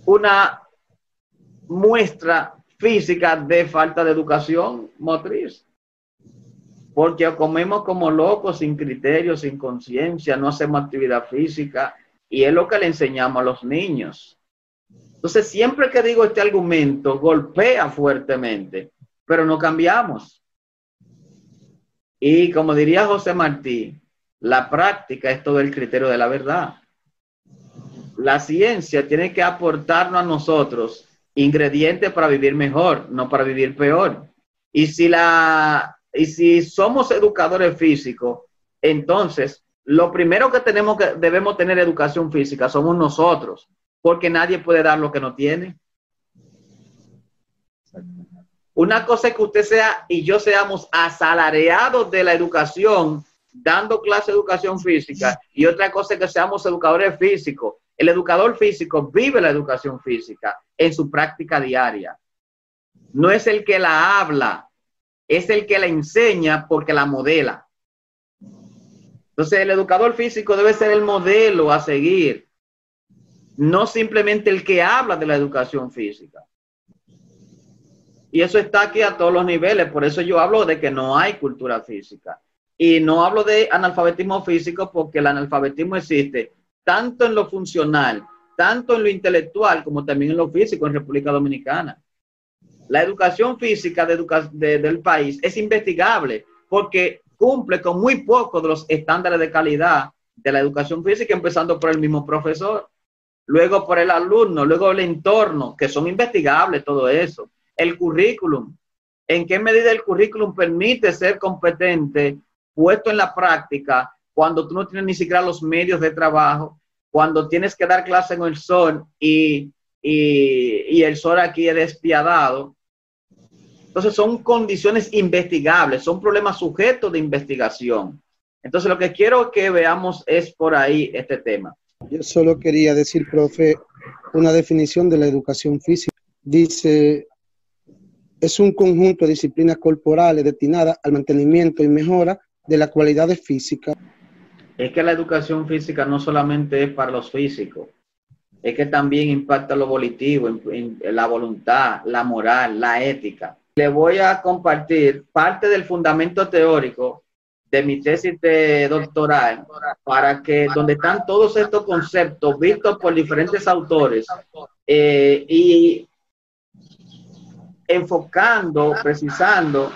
A: una muestra física de falta de educación motriz. Porque comemos como locos, sin criterio, sin conciencia, no hacemos actividad física y es lo que le enseñamos a los niños. Entonces, siempre que digo este argumento, golpea fuertemente, pero no cambiamos. Y como diría José Martí, la práctica es todo el criterio de la verdad. La ciencia tiene que aportarnos a nosotros ingredientes para vivir mejor, no para vivir peor. Y si somos educadores físicos, entonces lo primero que debemos tener educación física somos nosotros, porque nadie puede dar lo que no tiene. Una cosa es que usted sea y yo seamos asalariados de la educación, dando clase de educación física, y otra cosa es que seamos educadores físicos. El educador físico vive la educación física en su práctica diaria. No es el que la habla, es el que la enseña porque la modela. Entonces, el educador físico debe ser el modelo a seguir, no simplemente el que habla de la educación física. Y eso está aquí a todos los niveles. Por eso yo hablo de que no hay cultura física. Y no hablo de analfabetismo físico porque el analfabetismo existe tanto en lo funcional, tanto en lo intelectual, como también en lo físico en República Dominicana. La educación física del país es investigable porque cumple con muy poco de los estándares de calidad de la educación física, empezando por el mismo profesor, luego por el alumno, luego el entorno, que son investigables todo eso. El currículum, ¿en qué medida el currículum permite ser competente, puesto en la práctica, cuando tú no tienes ni siquiera los medios de trabajo, cuando tienes que dar clase en el sol y el sol aquí es despiadado? Entonces son condiciones investigables, son problemas sujetos de investigación. Entonces lo que quiero que veamos es por ahí este tema.
E: Yo solo quería decir, profe, una definición de la educación física. Dice, es un conjunto de disciplinas corporales destinadas al mantenimiento y mejora de las cualidades físicas.
A: Es que la educación física no solamente es para los físicos, es que también impacta lo volitivo, en la voluntad, la moral, la ética. Le voy a compartir parte del fundamento teórico de mi tesis de doctoral para que donde están todos estos conceptos vistos por diferentes autores y enfocando, precisando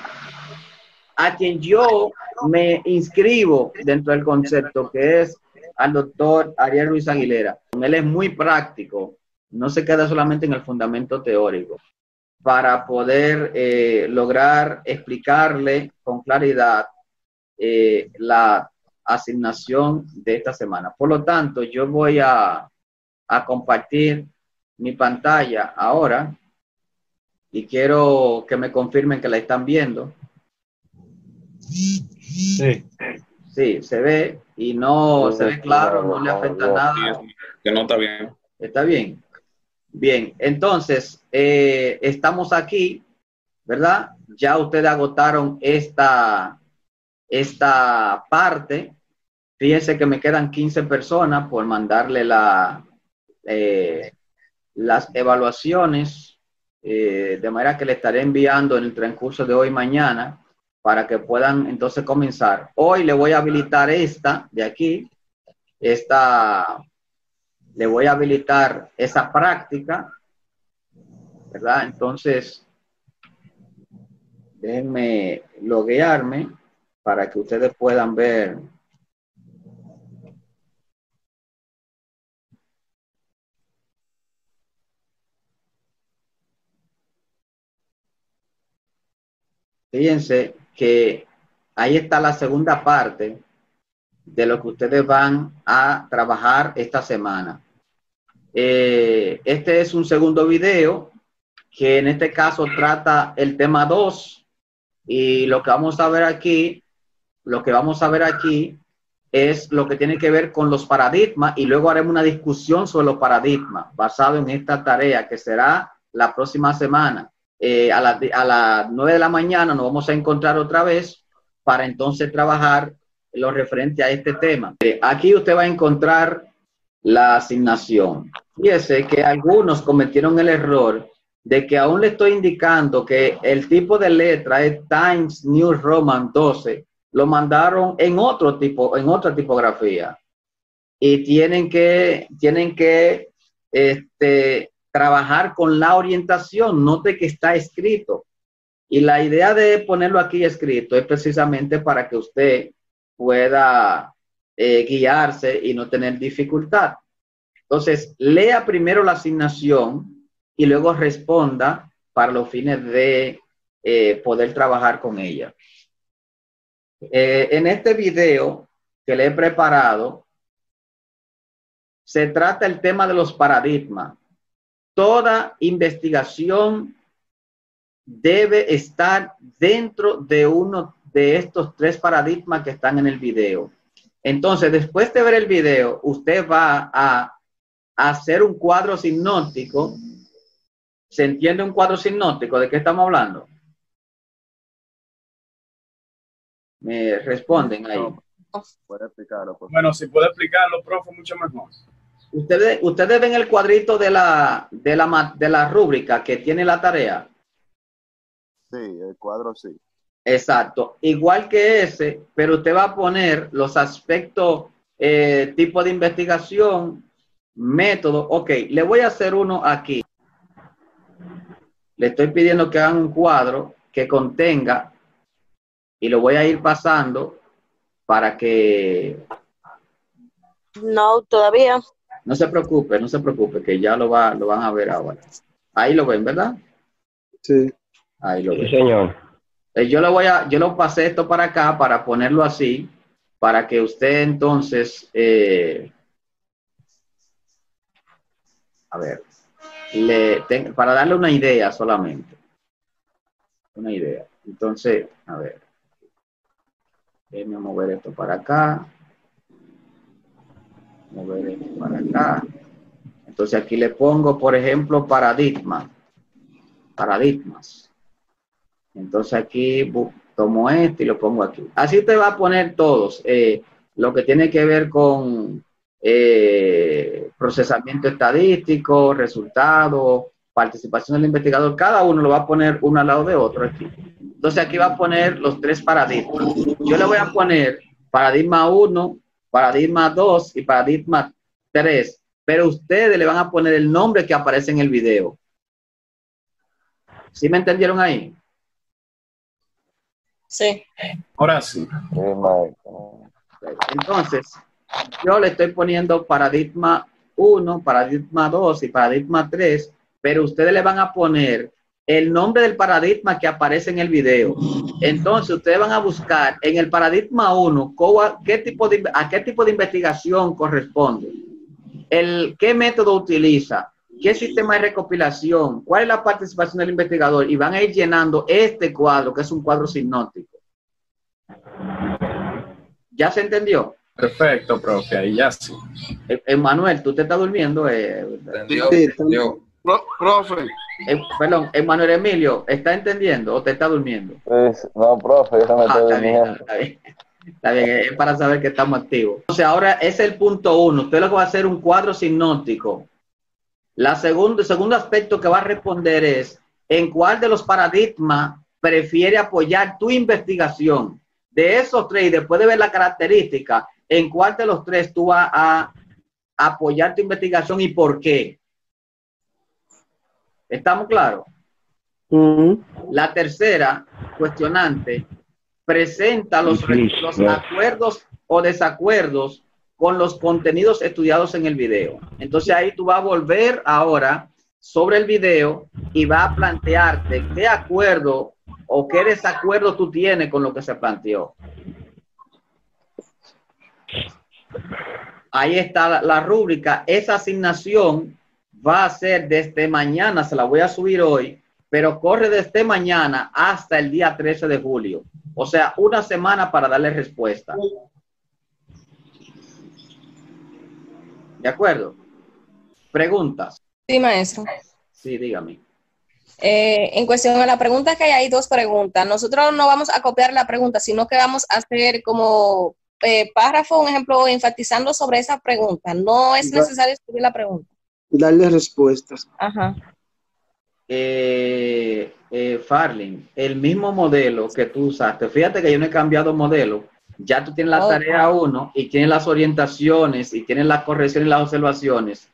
A: a quien yo me inscribo dentro del concepto, que es al doctor Ariel Ruiz Aguilera. Él es muy práctico, no se queda solamente en el fundamento teórico, para poder lograr explicarle con claridad la asignación de esta semana. Por lo tanto, yo voy a compartir mi pantalla ahora y quiero que me confirmen que la están viendo.
M: Sí.
A: Sí, se ve y no se ve claro, no le afecta nada.
J: Que no está bien.
A: Está bien. Bien, entonces, estamos aquí, ¿verdad? Ya ustedes agotaron esta parte. Fíjense que me quedan 15 personas por mandarle las evaluaciones, de manera que le estaré enviando en el transcurso de hoy y mañana para que puedan entonces comenzar. Hoy le voy a habilitar esta de aquí, le voy a habilitar esa práctica, ¿verdad? Entonces, déjenme loguearme para que ustedes puedan ver. Fíjense que ahí está la segunda parte de lo que ustedes van a trabajar esta semana. Este es un segundo video que en este caso trata el tema 2 y lo que vamos a ver aquí es lo que tiene que ver con los paradigmas y luego haremos una discusión sobre los paradigmas basado en esta tarea que será la próxima semana. A las 9 de la mañana nos vamos a encontrar otra vez para entonces trabajar lo referente a este tema. Aquí usted va a encontrar la asignación. Fíjese que algunos cometieron el error de que aún le estoy indicando que el tipo de letra es Times New Roman 12, lo mandaron en otro tipo, en otra tipografía. Y tienen que trabajar con la orientación, note que está escrito. Y la idea de ponerlo aquí escrito es precisamente para que usted pueda guiarse y no tener dificultad. Entonces, lea primero la asignación y luego responda para los fines de poder trabajar con ella. En este video que le he preparado, se trata el tema de los paradigmas. Toda investigación debe estar dentro de uno de estos 3 paradigmas que están en el video. Entonces, después de ver el video, usted va a hacer un cuadro sinóptico. ¿Se entiende un cuadro sinóptico? ¿De qué estamos hablando? Me responden ahí.
G: ¿Puede explicarlo?
H: Bueno, si puede explicarlo, profe, mucho mejor.
A: Ustedes ven el cuadrito de la rúbrica que tiene la tarea.
G: Sí, el cuadro sí.
A: Exacto. Igual que ese, pero usted va a poner los aspectos, tipo de investigación, método. Ok, le voy a hacer uno aquí. Le estoy pidiendo que hagan un cuadro que contenga y lo voy a ir pasando para que...
M: No, todavía.
A: No se preocupe, que ya lo van a ver ahora. Ahí lo ven, ¿verdad?
E: Sí.
A: Ahí lo ven.
N: Sí, señor.
A: Yo lo pasé esto para acá para ponerlo así, para que usted entonces, a ver, para darle una idea solamente. Una idea. Entonces, a ver. Déjenme mover esto para acá. Mover esto para acá. Entonces aquí le pongo, por ejemplo, paradigmas. Entonces aquí tomo este y lo pongo aquí. Así te va a poner todos. Lo que tiene que ver con procesamiento estadístico, resultados, participación del investigador. Cada uno lo va a poner uno al lado de otro aquí. Entonces aquí va a poner los 3 paradigmas. Yo le voy a poner paradigma 1, paradigma 2 y paradigma 3. Pero ustedes le van a poner el nombre que aparece en el video. ¿Sí me entendieron ahí?
K: Sí.
H: Ahora sí.
A: Entonces, yo le estoy poniendo paradigma 1, paradigma 2 y paradigma 3, pero ustedes le van a poner el nombre del paradigma que aparece en el video. Entonces, ustedes van a buscar en el paradigma 1 a qué tipo de investigación corresponde, qué método utiliza, qué sistema de recopilación, cuál es la participación del investigador, y van a ir llenando este cuadro, que es un cuadro sinóptico. ¿Ya se entendió?
L: Perfecto, profe, ahí ya sí.
A: Emanuel, ¿tú te estás durmiendo?
E: Sí,
B: Profe.
A: Perdón, Emanuel Emilio, ¿está entendiendo o te está durmiendo?
G: Pues, no, profe, yo no me estoy
A: Está bien,
G: durmiendo.
A: está bien. Está bien, es para saber que estamos activos. Entonces, ahora es el punto 1. Usted lo que va a hacer un cuadro sinóptico. El segundo aspecto que va a responder es en cuál de los paradigmas prefiere apoyar tu investigación. De esos 3, después de ver la característica, en cuál de los 3 tú vas a apoyar tu investigación y por qué. ¿Estamos claros? La tercera cuestionante presenta los acuerdos o desacuerdos con los contenidos estudiados en el video. Entonces ahí tú vas a volver ahora sobre el video y vas a plantearte qué acuerdo o qué desacuerdo tú tienes con lo que se planteó. Ahí está la rúbrica. Esa asignación va a ser desde mañana, se la voy a subir hoy, pero corre desde mañana hasta el día 13 de julio. O sea, una semana para darle respuesta. ¿De acuerdo? ¿Preguntas?
K: Sí, maestro.
A: Sí, dígame.
K: En cuestión a la pregunta que hay 2 preguntas. Nosotros no vamos a copiar la pregunta, sino que vamos a hacer como párrafo, un ejemplo, enfatizando sobre esa pregunta. No es necesario escribir la pregunta.
E: Darle respuestas.
K: Ajá.
A: Farlin, el mismo modelo que tú usaste, fíjate que yo no he cambiado modelo, ya tú tienes la tarea 1 y tienes las orientaciones y tienes las correcciones y las observaciones,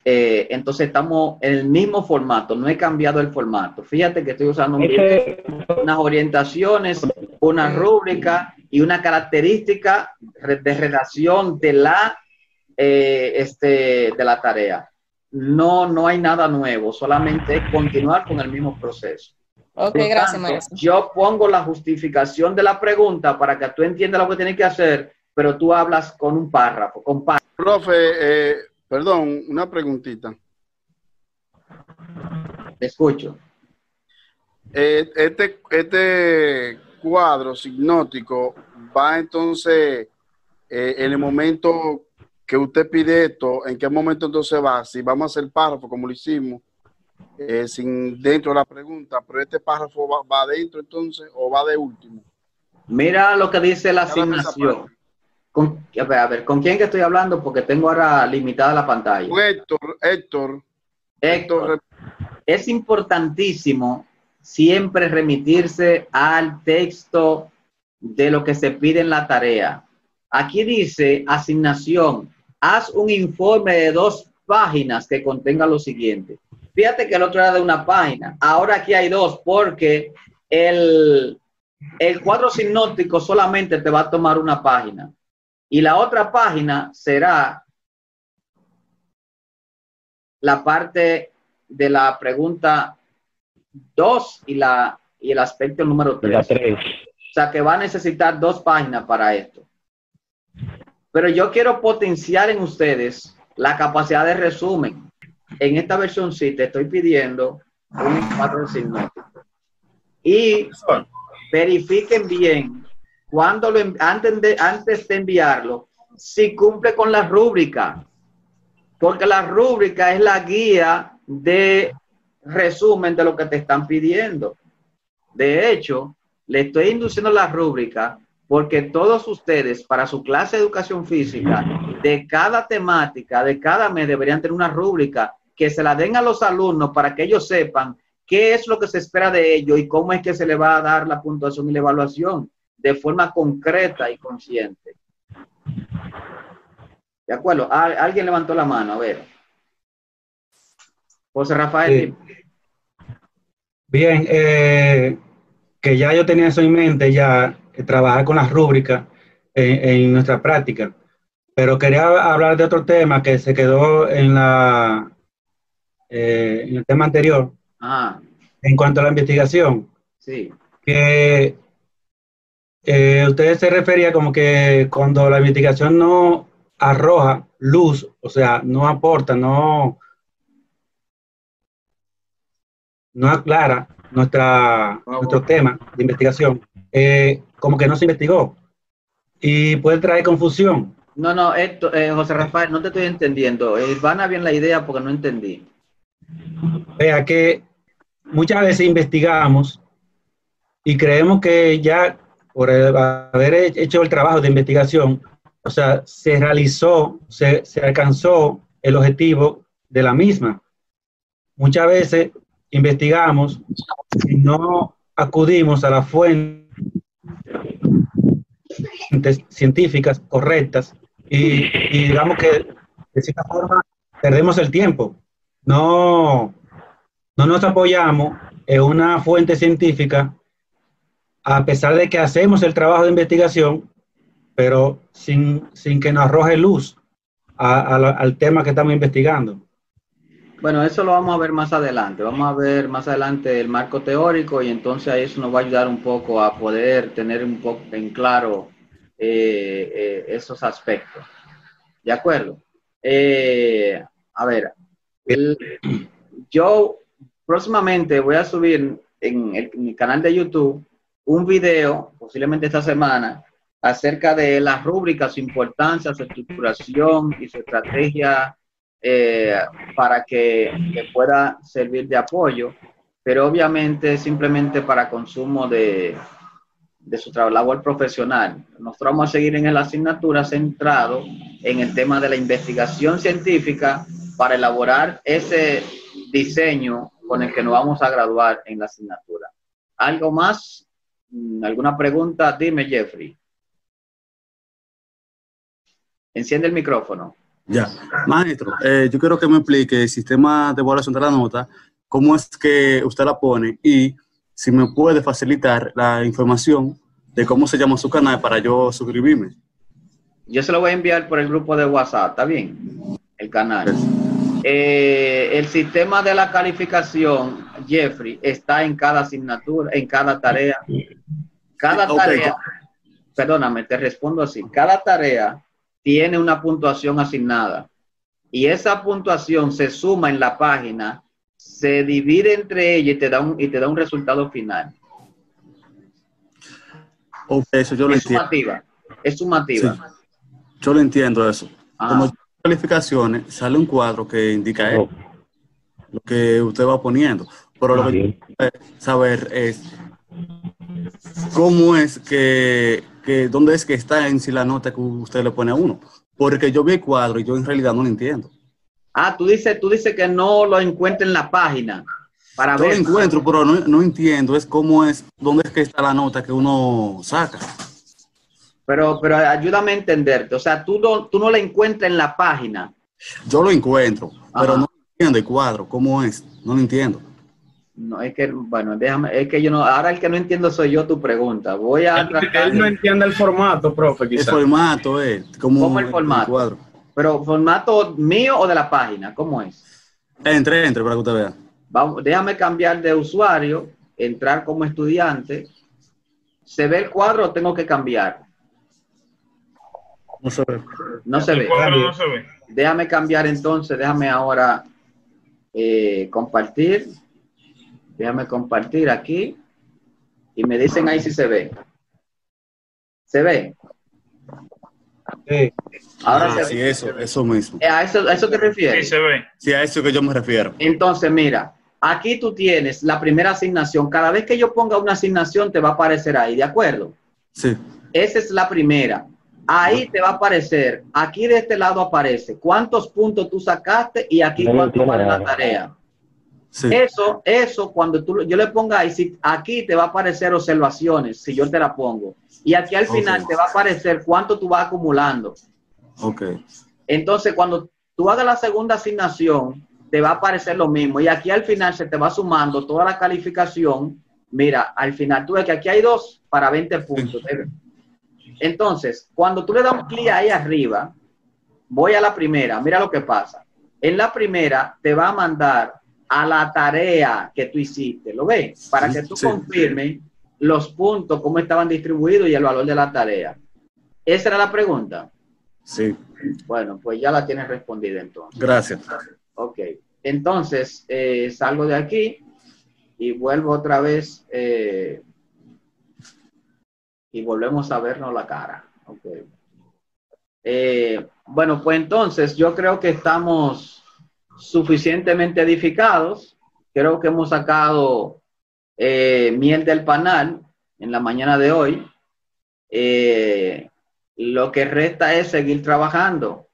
A: entonces estamos en el mismo formato, no he cambiado el formato. Fíjate que estoy usando unas orientaciones, una rúbrica y una característica de redacción de la tarea. No hay nada nuevo, solamente es continuar con el mismo proceso.
K: Ok, gracias, maestro.
A: Yo pongo la justificación de la pregunta para que tú entiendas lo que tienes que hacer, pero tú hablas con un párrafo.
B: Profe, perdón, una preguntita.
A: Te escucho.
B: Este cuadro sinóptico va entonces en el momento que usted pide esto, ¿en qué momento entonces va? Si vamos a hacer párrafo como lo hicimos, sin dentro de la pregunta, pero este párrafo va adentro entonces o va de último.
A: Mira lo que dice la asignación. A ver, ¿con quién que estoy hablando? Porque tengo ahora limitada la pantalla.
B: Héctor.
A: Es importantísimo siempre remitirse al texto de lo que se pide en la tarea. Aquí dice asignación. Haz un informe de 2 páginas que contenga lo siguiente. Fíjate que el otro era de 1 página. Ahora aquí hay 2 porque el cuadro sinóptico solamente te va a tomar 1 página. Y la otra página será la parte de la pregunta 2 y el aspecto número 3. O sea que va a necesitar 2 páginas para esto. Pero yo quiero potenciar en ustedes la capacidad de resumen. En esta versión sí te estoy pidiendo un cuadro sinóptico. Y verifiquen bien cuando antes de enviarlo, si cumple con la rúbrica. Porque la rúbrica es la guía de resumen de lo que te están pidiendo. De hecho, le estoy induciendo la rúbrica porque todos ustedes, para su clase de educación física, de cada temática, de cada mes, deberían tener una rúbrica que se la den a los alumnos para que ellos sepan qué es lo que se espera de ellos y cómo es que se le va a dar la puntuación y la evaluación de forma concreta y consciente. ¿De acuerdo? Alguien levantó la mano, a ver. José Rafael.
N: Sí. Bien, que ya yo tenía eso en mente, ya trabajar con las rúbricas en nuestra práctica, pero quería hablar de otro tema que se quedó en el tema anterior, en cuanto a la investigación.
A: Sí.
N: Que usted se refería como que cuando la investigación no arroja luz, o sea, no aporta, no aclara nuestro tema de investigación, como que no se investigó. y puede traer confusión.
A: No, esto, José Rafael, no te estoy entendiendo. Van a bien la idea porque no entendí.
N: Vea que muchas veces investigamos y creemos que ya por haber hecho el trabajo de investigación, o sea, se realizó, se alcanzó el objetivo de la misma. Muchas veces investigamos y no acudimos a las fuentes científicas correctas y digamos que de cierta forma perdemos el tiempo. No nos apoyamos en una fuente científica a pesar de que hacemos el trabajo de investigación, pero sin que nos arroje luz al tema que estamos investigando.
A: Bueno, eso lo vamos a ver más adelante. Vamos a ver más adelante el marco teórico y entonces eso nos va a ayudar un poco a poder tener un poco en claro esos aspectos. ¿De acuerdo? A ver, yo próximamente voy a subir en mi canal de YouTube un video, posiblemente esta semana, acerca de las rúbricas, su importancia, su estructuración y su estrategia para que pueda servir de apoyo, pero obviamente simplemente para consumo de su labor profesional. Nosotros vamos a seguir en la asignatura centrado en el tema de la investigación científica para elaborar ese diseño con el que nos vamos a graduar en la asignatura. ¿Algo más? ¿Alguna pregunta? Dime, Jeffrey. Enciende el micrófono.
O: Ya. Maestro, yo quiero que me explique el sistema de evaluación de la nota, cómo es que usted la pone y si me puede facilitar la información de cómo se llama su canal para yo suscribirme.
A: Yo se lo voy a enviar por el grupo de WhatsApp, ¿está bien? El canal. El sistema de la calificación, Jeffrey, está en cada asignatura, en cada tarea. Cada tarea, perdóname, te respondo así. Cada tarea tiene una puntuación asignada y esa puntuación se suma en la página, se divide entre ellas y te da un resultado final.
O: Eso yo lo entiendo.
A: Es sumativa.
O: Sí, yo lo entiendo eso. Como calificaciones, sale un cuadro que indica lo que usted va poniendo. Pero lo que quiero saber es cómo es que dónde es que está en sí la nota que usted le pone a uno. Porque yo vi el cuadro y yo en realidad no lo entiendo.
A: Tú dices que no lo encuentra en la página. Para
O: yo
A: ver.
O: lo encuentro, pero no entiendo. Es cómo es, dónde es que está la nota que uno saca.
A: Pero ayúdame a entenderte. O sea, tú no la encuentras en la página.
O: Yo lo encuentro, pero no entiendo el cuadro. ¿Cómo es? No lo entiendo.
A: No, es que, bueno, déjame, es que yo no, ahora el que no entiendo soy yo tu pregunta. Voy a tratar.
H: Él no entiende el formato, profe, quizás.
O: El formato es.
A: ¿Cómo el formato? El cuadro. Pero, ¿formato mío o de la página? ¿Cómo es?
O: Entre, para que usted vea.
A: Déjame cambiar de usuario, entrar como estudiante. ¿Se ve el cuadro o tengo que cambiar?
O: No se ve.
A: No se ve.
L: No se ve.
A: Déjame cambiar entonces, déjame ahora compartir. Déjame compartir aquí y me dicen ahí si se ve. ¿Se ve?
N: Sí.
A: Ahora se
O: ve. Sí, eso mismo.
A: ¿A eso te refieres?
L: Sí, se ve.
O: Sí, a eso que yo me refiero.
A: Entonces, mira, aquí tú tienes la primera asignación. Cada vez que yo ponga una asignación te va a aparecer ahí, ¿de acuerdo?
O: Sí. Esa
A: es la primera. Ahí te va a aparecer, aquí de este lado aparece cuántos puntos tú sacaste y aquí cuánto vale la tarea. Sí. Eso cuando yo le ponga ahí, aquí te va a aparecer observaciones, si yo te la pongo. Y aquí al final te va a aparecer cuánto tú vas acumulando. Entonces, cuando tú hagas la segunda asignación, te va a aparecer lo mismo. Y aquí al final se te va sumando toda la calificación. Mira, al final tú ves que aquí hay 2 para 20 puntos. Entonces, cuando tú le das un clic ahí arriba, voy a la primera. Mira lo que pasa. En la primera te va a mandar a la tarea que tú hiciste, ¿lo ves? Para que tú confirmes los puntos, cómo estaban distribuidos y el valor de la tarea. ¿Esa era la pregunta?
O: Sí.
A: Bueno, pues ya la tienes respondida entonces.
O: Gracias.
A: Ok. Entonces, salgo de aquí y vuelvo otra vez y volvemos a vernos la cara. Ok. Bueno, pues entonces yo creo que estamos suficientemente edificados. Creo que hemos sacado miel del panal en la mañana de hoy. Lo que resta es seguir trabajando.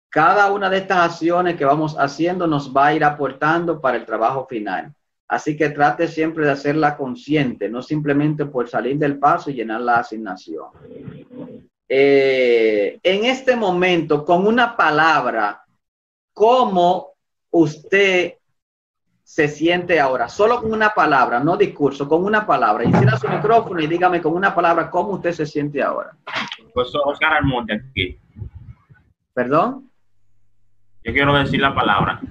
A: Cada una de estas acciones que vamos haciendo nos va a ir aportando para el trabajo final. Así que trate siempre de hacerla consciente, no simplemente por salir del paso y llenar la asignación. En este momento, con una palabra, ¿cómo usted se siente ahora? Solo con una palabra, no discurso, con una palabra. Encienda su micrófono y dígame con una palabra cómo usted se siente ahora.
C: Pues Oscar Almonte aquí.
A: ¿Perdón?
C: Yo quiero decir la palabra.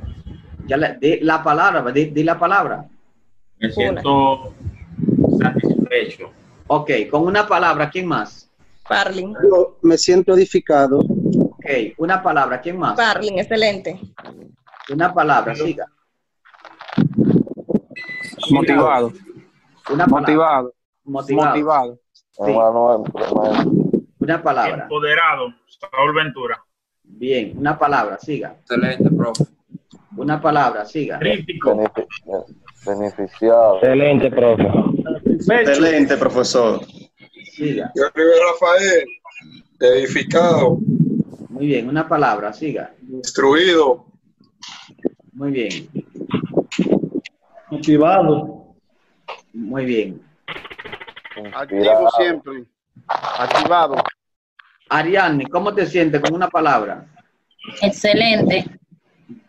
A: Ya di la palabra, di la palabra.
C: Me siento satisfecho.
A: Ok, con una palabra, ¿quién más?
K: Parling.
E: Yo me siento edificado.
A: Ok, una palabra, ¿quién más?
K: Parling, excelente.
A: Una palabra, siga.
F: Motivado.
A: Una palabra.
F: Motivado.
A: Motivado.
F: Motivado.
A: Sí. Una palabra.
P: Empoderado, Saúl Ventura.
A: Bien, una palabra, siga.
Q: Excelente, profe.
A: Una palabra, siga.
P: Crítico.
G: Beneficiado.
Q: Excelente, profe.
J: Excelente, profesor.
A: Siga.
D: Yo escribí Rafael, edificado,
A: Muy bien, una palabra, siga.
D: instruido,
A: Muy bien,
F: Motivado.
A: muy bien.
B: Activo siempre. Activado.
A: Ariadne, ¿cómo te sientes con una palabra?
R: Excelente.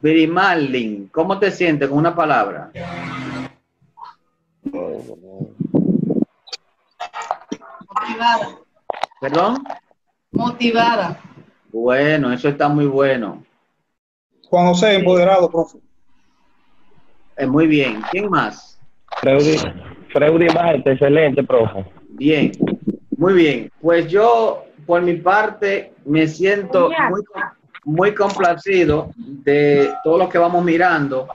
A: Birimalin, ¿cómo te sientes con una palabra?
R: Motivada.
A: ¿Perdón?
R: Motivada.
A: Bueno, eso está muy bueno.
F: Juan José, empoderado, profe.
A: Muy bien. ¿Quién más?
Q: Freudy Marte, excelente, profe.
A: Bien, muy bien. Pues yo, por mi parte, me siento muy complacido de todo lo que vamos mirando,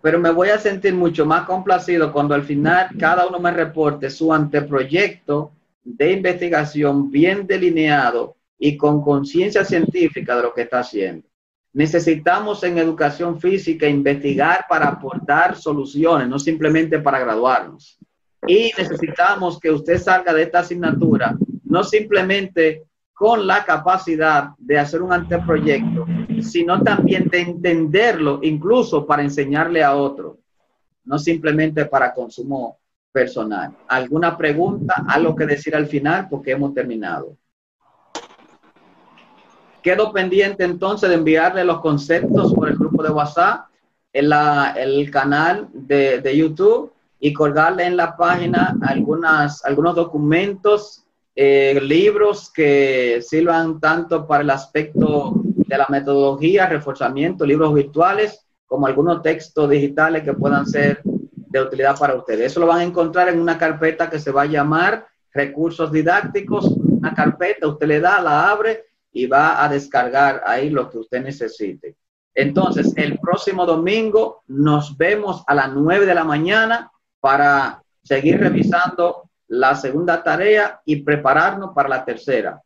A: pero me voy a sentir mucho más complacido cuando al final cada uno me reporte su anteproyecto de investigación bien delineado y con conciencia científica de lo que está haciendo. Necesitamos en educación física investigar para aportar soluciones, no simplemente para graduarnos. Y necesitamos que usted salga de esta asignatura, no simplemente con la capacidad de hacer un anteproyecto, sino también de entenderlo, incluso para enseñarle a otros, no simplemente para consumo personal. ¿Alguna pregunta? ¿Algo que decir al final? Porque hemos terminado. Quedo pendiente entonces de enviarle los conceptos por el grupo de WhatsApp, en el canal de YouTube, y colgarle en la página algunos documentos, libros que sirvan tanto para el aspecto de la metodología, reforzamiento, libros virtuales, como algunos textos digitales que puedan ser de utilidad para ustedes. Eso lo van a encontrar en una carpeta que se va a llamar Recursos Didácticos. Una carpeta, usted le da, la abre y va a descargar ahí lo que usted necesite. Entonces, el próximo domingo nos vemos a las 9 de la mañana para seguir revisando la segunda tarea y prepararnos para la tercera.